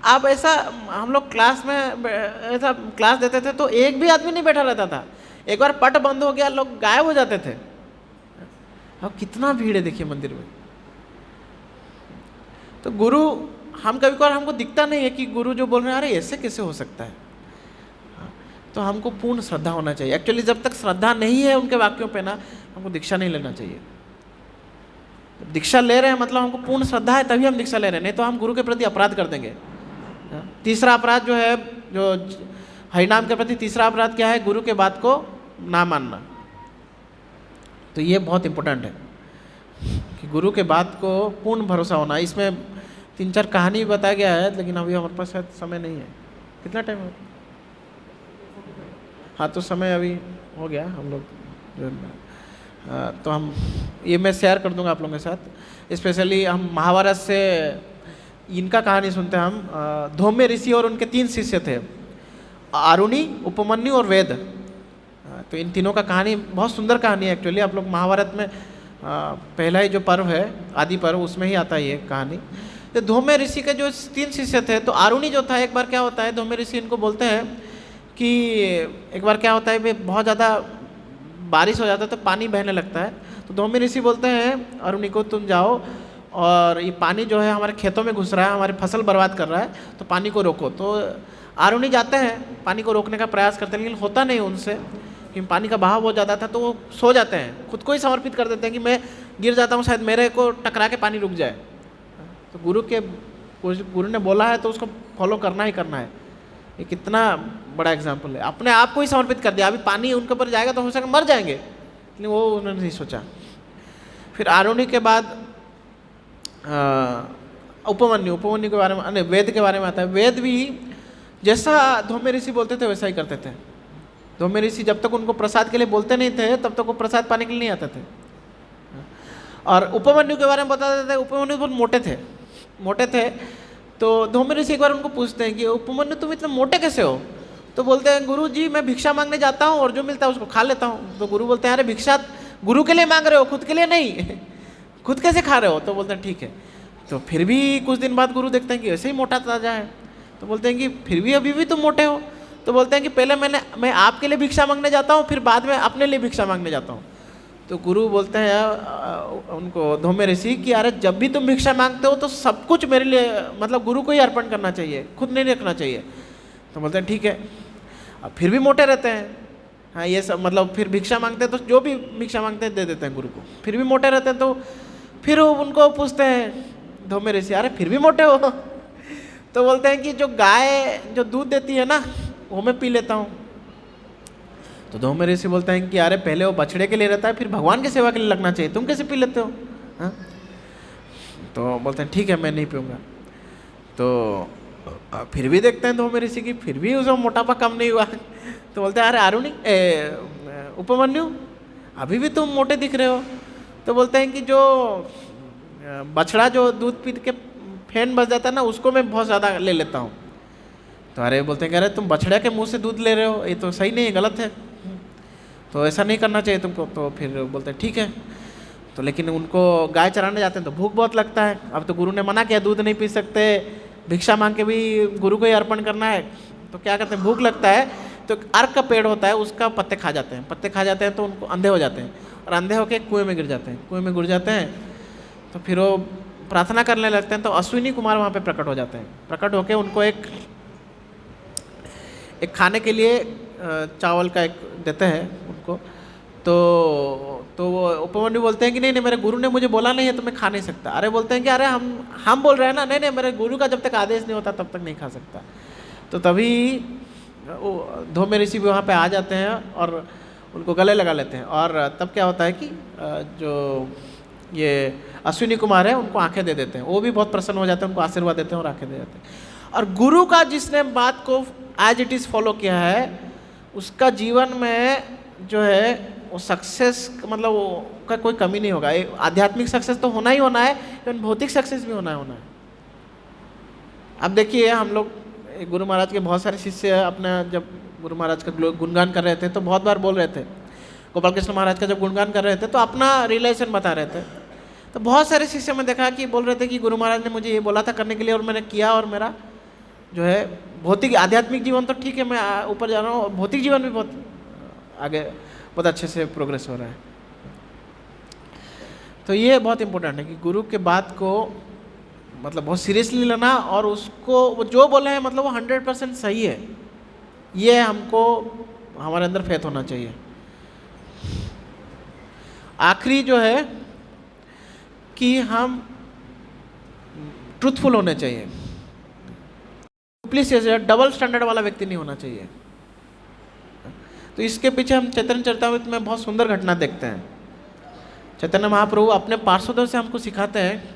आप ऐसा हम लोग क्लास में ऐसा क्लास देते थे तो एक भी आदमी नहीं बैठा रहता था। एक बार पट बंद हो गया, लोग गायब हो जाते थे। अब कितना भीड़ है देखिए मंदिर में। तो गुरु हम कभी कभार हमको दिखता नहीं है कि गुरु जो बोल रहे हैं अरे ऐसे कैसे हो सकता है। तो हमको पूर्ण श्रद्धा होना चाहिए। एक्चुअली जब तक श्रद्धा नहीं है उनके वाक्यों पे ना, हमको दीक्षा नहीं लेना चाहिए। दीक्षा ले रहे हैं मतलब हमको पूर्ण श्रद्धा है तभी हम दीक्षा ले रहे हैं, नहीं तो हम गुरु के प्रति अपराध कर देंगे। तीसरा अपराध जो है, जो हरिनाम के प्रति तीसरा अपराध क्या है, गुरु के बात को ना मानना। तो ये बहुत इम्पोर्टेंट है कि गुरु के बात को पूर्ण भरोसा होना। इसमें 3-4 कहानी भी बताया गया है, लेकिन अभी हमारे पास शायद समय नहीं है। कितना टाइम है? हाँ तो समय अभी हो गया हम लोग तो हम ये मैं शेयर कर दूंगा आप लोगों के साथ। स्पेशली हम महाभारत से इनका कहानी सुनते हैं हम। धौम्य ऋषि और उनके 3 शिष्य थे, आरुणि, उपमन्यु और वेद। तो इन तीनों का कहानी बहुत सुंदर कहानी है एक्चुअली। आप लोग महाभारत में पहला ही जो पर्व है आदि पर्व, उसमें ही आता है ये कहानी। तो धौम्य ऋषि के जो 3 शिष्य थे, तो आरुणि जो था, एक बार क्या होता है, धौम्य ऋषि इनको बोलते हैं कि एक बार क्या होता है, बहुत ज़्यादा बारिश हो जाता है तो पानी बहने लगता है। तो धौम्य ऋषि बोलते हैं आरुणि को तुम जाओ और ये पानी जो है हमारे खेतों में घुस रहा है, हमारी फसल बर्बाद कर रहा है, तो पानी को रोको। तो आरुणि जाते हैं, पानी को रोकने का प्रयास करते हैं, लेकिन होता नहीं उनसे, क्योंकि पानी का बहाव हो जाता था। तो वो सो जाते हैं, खुद को ही समर्पित कर देते हैं कि मैं गिर जाता हूँ, शायद मेरे को टकरा के पानी रुक जाए। तो गुरु ने बोला है तो उसको फॉलो करना ही करना है। ये कितना बड़ा एग्जाम्पल है, अपने आप को ही समर्पित कर दिया। अभी पानी उनके ऊपर जाएगा तो हो सके मर जाएंगे, लेकिन वो उन्होंने नहीं सोचा। फिर आरुणि के बाद उपमन्यु के बारे में, वेद के बारे में आता है। वेद भी जैसा धौम्य ऋषि बोलते थे वैसा ही करते थे। धौम्य ऋषि जब तक उनको प्रसाद के लिए बोलते नहीं थे तब तक वो प्रसाद पाने के लिए नहीं आते थे। और उपमन्यु के बारे में बताते थे, उपमन्यु बहुत मोटे थे। तो धौम्य ऋषि एक बार उनको पूछते हैं कि उपमन्यु तुम इतने मोटे कैसे हो? तो बोलते हैं गुरु जी मैं भिक्षा मांगने जाता हूँ और जो मिलता है उसको खा लेता हूँ। तो गुरु बोलते हैं अरे भिक्षा गुरु के लिए मांग रहे हो, खुद के लिए नहीं, खुद कैसे खा रहे हो? तो बोलते हैं ठीक है। तो फिर भी कुछ दिन बाद गुरु देखते हैं कि ऐसे ही मोटा ताजा है, तो बोलते हैं कि फिर भी अभी भी तुम मोटे हो। तो बोलते हैं कि पहले मैं आपके लिए भिक्षा मांगने जाता हूँ, फिर बाद में अपने लिए भिक्षा मांगने जाता हूँ। तो गुरु बोलते हैं उनको, धौम्य ऋषि, कि अरे जब भी तुम भिक्षा मांगते हो तो सब कुछ मेरे लिए, मतलब गुरु को ही अर्पण करना चाहिए, खुद नहीं रखना चाहिए। तो बोलते हैं ठीक है। अब फिर भी मोटे रहते हैं, हाँ ये सब मतलब फिर भिक्षा मांगते हैं तो जो भी भिक्षा मांगते हैं दे देते हैं गुरु को, फिर भी मोटे रहते हैं। तो फिर उनको पूछते हैं धौम्य ऋषि अरे फिर भी मोटे हो? तो बोलते हैं कि जो गाय जो दूध देती है ना वो मैं पी लेता हूँ। तो धौम्य ऋषि बोलते हैं कि अरे पहले वो बछड़े के लिए रहता है, फिर भगवान की सेवा के लिए लगना चाहिए, तुम कैसे पी लेते हो? हाँ? तो बोलते हैं ठीक है मैं नहीं पीऊँगा। तो फिर भी देखते हैं धौम्य ऋषि की, फिर भी उसका मोटापा कम नहीं हुआ। तो बोलते हैं अरे आरुणि, उपमन्यु अभी भी तुम मोटे दिख रहे हो। तो बोलते हैं कि जो बछड़ा जो दूध पी के फैन बच जाता है ना, उसको मैं बहुत ज़्यादा ले लेता हूँ। तो अरे बोलते हैं कि अरे तुम बछड़े के मुंह से दूध ले रहे हो, ये तो सही नहीं है, गलत है, तो ऐसा नहीं करना चाहिए तुमको। तो फिर बोलते हैं ठीक है। तो लेकिन उनको गाय चराने जाते हैं तो भूख बहुत लगता है। अब तो गुरु ने मना किया दूध नहीं पी सकते, भिक्षा मांग के भी गुरु को ही अर्पण करना है। तो क्या करते हैं, भूख लगता है तो अर्क का पेड़ होता है उसका पत्ते खा जाते हैं। पत्ते खा जाते हैं तो उनको अंधे हो जाते हैं, और अंधे होकर कुएँ में गिर जाते हैं। कुएँ में गिर जाते हैं तो फिर वो प्रार्थना करने लगते हैं। तो अश्विनी कुमार वहाँ पे प्रकट हो जाते हैं। प्रकट होकर उनको एक खाने के लिए चावल का एक देते हैं उनको। तो वो उपमन्यु बोलते हैं कि नहीं नहीं, मेरे गुरु ने मुझे बोला नहीं है तो मैं खा नहीं सकता। अरे बोलते हैं कि अरे हम बोल रहे हैं ना, नहीं नहीं, मेरे गुरु का जब तक आदेश नहीं होता तब तक नहीं खा सकता। तो तभी धौम्य ऋषि भी वहाँ पे आ जाते हैं और उनको गले लगा लेते हैं। और तब क्या होता है कि जो ये अश्विनी कुमार है उनको आंखें दे देते हैं। वो भी बहुत प्रसन्न हो जाते हैं, उनको आशीर्वाद देते हैं और आंखें दे देते हैं। और गुरु का जिसने बात को एज इट इज़ फॉलो किया है उसका जीवन में जो है वो सक्सेस, मतलब वो का कोई कमी नहीं होगा। आध्यात्मिक सक्सेस तो होना ही होना है, लेकिन भौतिक सक्सेस भी होना है। अब देखिए हम लोग गुरु महाराज के बहुत सारे शिष्य अपने जब गुरु महाराज का गुणगान कर रहे थे तो बहुत बार बोल रहे थे, गोपाल कृष्ण महाराज का जब गुणगान कर रहे थे तो अपना रिलेशन बता रहे थे। तो बहुत सारे शिष्य में देखा कि बोल रहे थे कि गुरु महाराज ने मुझे ये बोला था करने के लिए और मैंने किया, और मेरा जो है भौतिक आध्यात्मिक जीवन तो ठीक है, मैं ऊपर जा रहा हूँ, भौतिक जीवन भी बहुत आगे बहुत अच्छे से प्रोग्रेस हो रहा है। तो ये बहुत इंपॉर्टेंट है कि गुरु के बात को मतलब बहुत सीरियसली लेना, और उसको वो जो बोले हैं मतलब वो 100% सही है, ये हमको हमारे अंदर फेथ होना चाहिए। आखिरी जो है कि हम ट्रूथफुल होने चाहिए, प्लीज डबल स्टैंडर्ड वाला व्यक्ति नहीं होना चाहिए। तो इसके पीछे हम चैतन्य चरितामृत में बहुत सुंदर घटना देखते हैं। चैतन्य महाप्रभु अपने पार्षदों से हमको सिखाते हैं।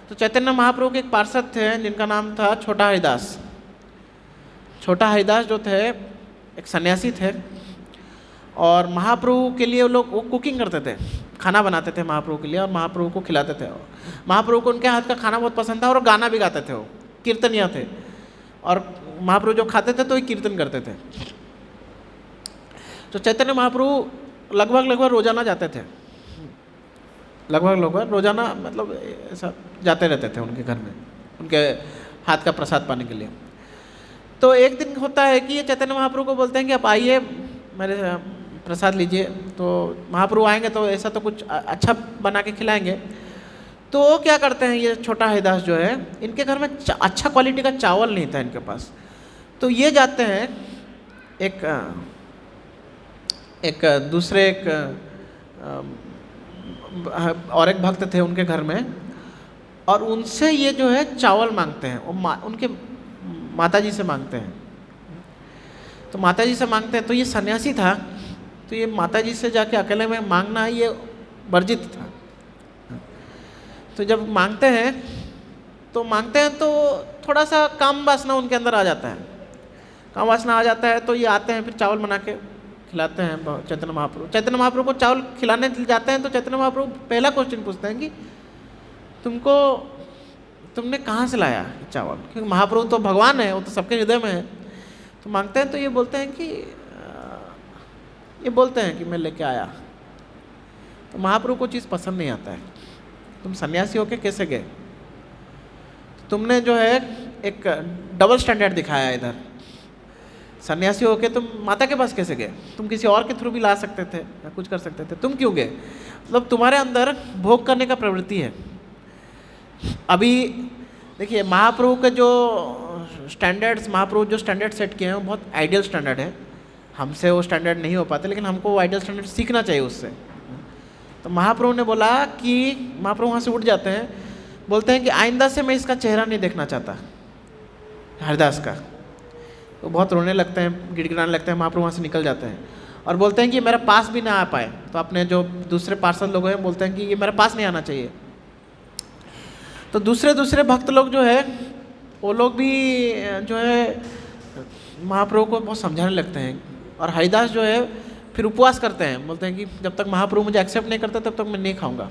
तो चैतन्य महाप्रभु के एक पार्षद थे जिनका नाम था छोटा हरिदास। छोटा हरिदास जो थे एक सन्यासी थे, और महाप्रभु के लिए वो कुकिंग करते थे, खाना बनाते थे महाप्रभु के लिए और महाप्रभु को खिलाते थे। महाप्रभु को उनके हाथ का खाना बहुत पसंद था और गाना भी गाते थे, वो कीर्तनिया थे, और महाप्रभु जो खाते थे तो ये कीर्तन करते थे। तो चैतन्य महाप्रभु लगभग रोजाना जाते थे, लगभग रोजाना, मतलब ऐसा जाते रहते थे उनके घर में उनके हाथ का प्रसाद पाने के लिए। तो एक दिन होता है कि ये चैतन्य महाप्रभु को बोलते हैं कि आप आइए मेरे प्रसाद लीजिए। तो महाप्रभु आएंगे तो ऐसा तो कुछ अच्छा बना के खिलाएंगे। तो वो क्या करते हैं, ये छोटा हरिदास जो है, इनके घर में अच्छा क्वालिटी का चावल नहीं था इनके पास। तो ये जाते हैं एक दूसरे और एक भक्त थे उनके घर में, और उनसे ये जो है चावल मांगते हैं। वो उनके माताजी से मांगते हैं। तो माताजी से मांगते हैं, तो ये सन्यासी था, तो ये माताजी से जाके अकेले में मांगना ये वर्जित था। तो जब मांगते हैं तो थोड़ा सा काम वासना उनके अंदर आ जाता है। काम वासना आ जाता है तो ये आते हैं, फिर चावल बना के खिलाते हैं चैतन्य महाप्रभु। चैतन्य महाप्रभु को चावल खिलाने जाते हैं तो चैतन्य महाप्रभु पहला क्वेश्चन पूछते हैं कि तुमने कहाँ से लाया चावल, क्योंकि महाप्रभु तो भगवान है, वो तो सबके हृदय में है। तो मांगते हैं तो ये बोलते हैं कि मैं लेके आया। तो महाप्रभु को चीज़ पसंद नहीं आता है। तुम सन्यासी होके कैसे गए? तुमने जो है एक डबल स्टैंडर्ड दिखाया इधर। सन्यासी होके तुम माता के पास कैसे गए? तुम किसी और के थ्रू भी ला सकते थे या कुछ कर सकते थे, तुम क्यों गए? मतलब तुम्हारे अंदर भोग करने का प्रवृत्ति है। अभी देखिए महाप्रभु के जो महाप्रभु जो स्टैंडर्ड सेट किए हैं वो बहुत आइडियल स्टैंडर्ड है। हमसे वो स्टैंडर्ड नहीं हो पाते, लेकिन हमको वो आइडियल स्टैंडर्ड सीखना चाहिए उससे। तो महाप्रभु ने बोला कि महाप्रभु वहाँ से उठ जाते हैं, बोलते हैं कि आइंदा से मैं इसका चेहरा नहीं देखना चाहता हरिदास का। तो बहुत रोने लगते हैं, गिड़गिड़ाने लगते हैं। महाप्रभु वहाँ से निकल जाते हैं और बोलते हैं कि मेरे पास भी ना आ पाए। तो अपने जो दूसरे पार्षद लोग हैं बोलते हैं कि ये मेरे पास नहीं आना चाहिए। तो दूसरे भक्त लोग जो है वो लोग भी जो है महाप्रभु को बहुत समझाने लगते हैं, और हरिदास जो है फिर उपवास करते हैं। बोलते हैं कि जब तक महाप्रभु मुझे एक्सेप्ट नहीं करते तब तक मैं नहीं खाऊंगा।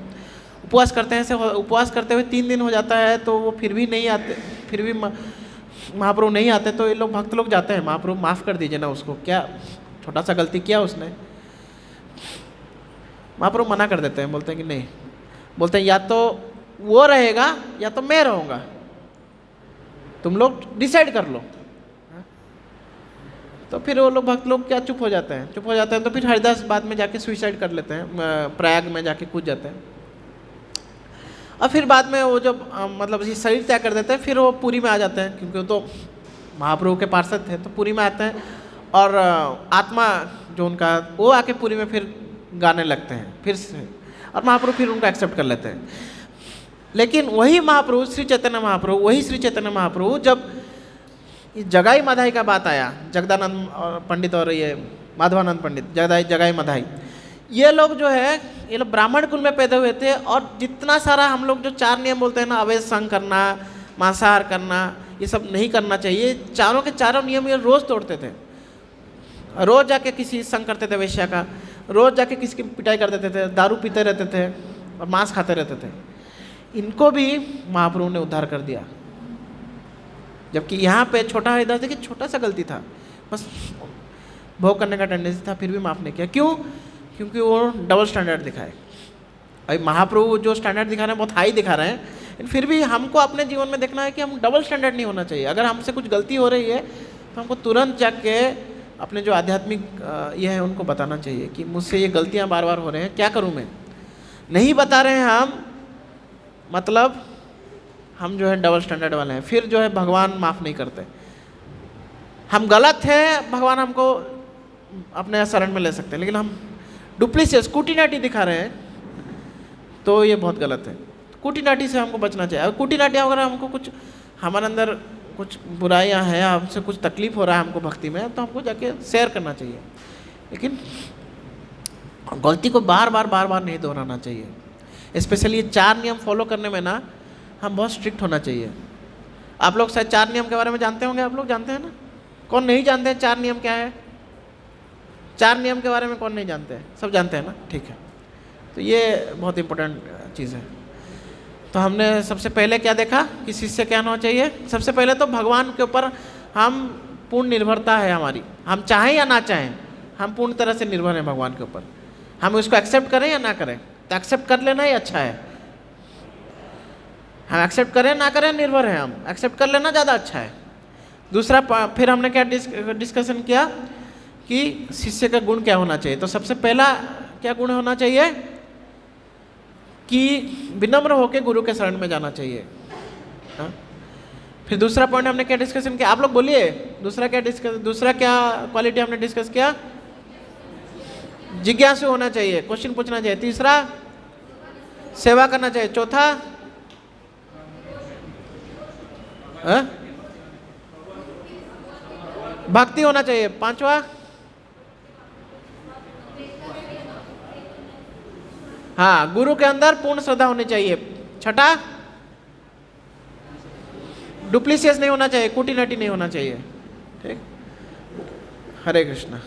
उपवास करते हैं। ऐसे उपवास करते हुए 3 दिन हो जाता है तो वो फिर भी नहीं आते, फिर भी महाप्रभु नहीं आते। तो ये लोग भक्त लोग जाते हैं, महाप्रभु माफ़ कर दीजिए ना उसको, क्या छोटा सा गलती किया उसने। महाप्रभु मना कर देते हैं, बोलते हैं कि नहीं, बोलते हैं या तो वो रहेगा या तो मैं रहूँगा, तुम लोग डिसाइड कर लो। तो फिर वो लोग भक्त लोग क्या चुप हो जाते हैं। तो फिर हरिदास बाद में जाके सुइसाइड कर लेते हैं, प्रयाग में जाके कूद जाते हैं। और फिर बाद में वो जब मतलब ये शरीर त्याग कर देते हैं, फिर वो पुरी में आ जाते हैं, क्योंकि वो तो महाप्रभु के पार्षद थे। तो पुरी में आते हैं और आत्मा जो उनका वो आके पुरी में फिर गाने लगते हैं फिर से, और महाप्रभु फिर उनको एक्सेप्ट कर लेते हैं। लेकिन वही महाप्रभु श्री चैतन्य महाप्रभु, वही श्री चैतन्य महाप्रभु जब जगाई मधाई का बात आया, जगदानंद पंडित और ये माधवानंद पंडित, जगाई मधाई, ये लोग जो है ये लोग ब्राह्मण कुल में पैदा हुए थे, और जितना सारा हम लोग जो 4 नियम बोलते हैं ना, अवैध संग करना, मांसाहार करना, ये सब नहीं करना चाहिए, चारों के चारों नियम ये रोज़ तोड़ते थे। रोज़ जाके किसी संग करते थे वेश्या का, रोज़ जाके किसी की पिटाई कर देते थे, दारू पीते रहते थे और मांस खाते रहते थे। इनको भी महाप्रभु ने उद्धार कर दिया। जबकि यहाँ पे छोटा हरिदास देखिए छोटा सा गलती था, बस भोग करने का टेंडेंसी था, फिर भी माफ़ नहीं किया। क्यों? क्योंकि वो डबल स्टैंडर्ड दिखाए। अभी महाप्रभु जो स्टैंडर्ड दिखा रहे हैं बहुत हाई दिखा रहे हैं, लेकिन फिर भी हमको अपने जीवन में देखना है कि हम डबल स्टैंडर्ड नहीं होना चाहिए। अगर हमसे कुछ गलती हो रही है तो हमको तुरंत जाके अपने जो आध्यात्मिक ये है उनको बताना चाहिए कि मुझसे ये गलतियाँ बार बार हो रहे हैं, क्या करूँ मैं। नहीं बता रहे हैं हम, मतलब हम जो है डबल स्टैंडर्ड वाले हैं, फिर जो है भगवान माफ़ नहीं करते। हम गलत हैं, भगवान हमको अपने शरण में ले सकते हैं, लेकिन हम डुप्लीसियस कुटीनाटी दिखा रहे हैं तो ये बहुत गलत है। कुटीनाटी से हमको बचना चाहिए। अगर कुटीनाटी अगर हमको कुछ हमारे अंदर कुछ बुराइयां हैं, हमसे कुछ तकलीफ हो रहा है हमको भक्ति में, तो हमको जाके शेयर करना चाहिए, लेकिन गलती को बार बार नहीं दोहराना चाहिए। स्पेशली ये 4 नियम फॉलो करने में ना हम बहुत स्ट्रिक्ट होना चाहिए। आप लोग शायद 4 नियम के बारे में जानते होंगे, आप लोग जानते हैं ना? कौन नहीं जानते हैं 4 नियम क्या है? 4 नियम के बारे में कौन नहीं जानते हैं? सब जानते हैं ना? ठीक है, तो ये बहुत इम्पोर्टेंट चीज़ है। तो हमने सबसे पहले क्या देखा कि शिष्य क्या होना चाहिए? सबसे पहले तो भगवान के ऊपर हम पूर्ण निर्भरता है हमारी, हम चाहें या ना चाहें हम पूर्ण तरह से निर्भर हैं भगवान के ऊपर। हम उसको एक्सेप्ट करें या ना करें, तो एक्सेप्ट कर लेना ही अच्छा है। हम एक्सेप्ट करें ना करें निर्भर है, हम एक्सेप्ट कर लेना ज़्यादा अच्छा है। दूसरा फिर हमने क्या डिस्कशन किया कि शिष्य का गुण क्या होना चाहिए। तो सबसे पहला क्या गुण होना चाहिए कि विनम्र होकर गुरु के शरण में जाना चाहिए। हाँ? फिर दूसरा पॉइंट हमने क्या डिस्कशन किया, आप लोग बोलिए। दूसरा क्या क्वालिटी हमने डिस्कस किया? जिज्ञासु होना चाहिए, क्वेश्चन पूछना चाहिए। तीसरा सेवा करना चाहिए। चौथा भक्ति होना चाहिए। 5वां हाँ, गुरु के अंदर पूर्ण श्रद्धा होनी चाहिए। 6ठा डुप्लीसियस नहीं होना चाहिए, कुटीनाटी नहीं होना चाहिए। ठीक, हरे कृष्णा।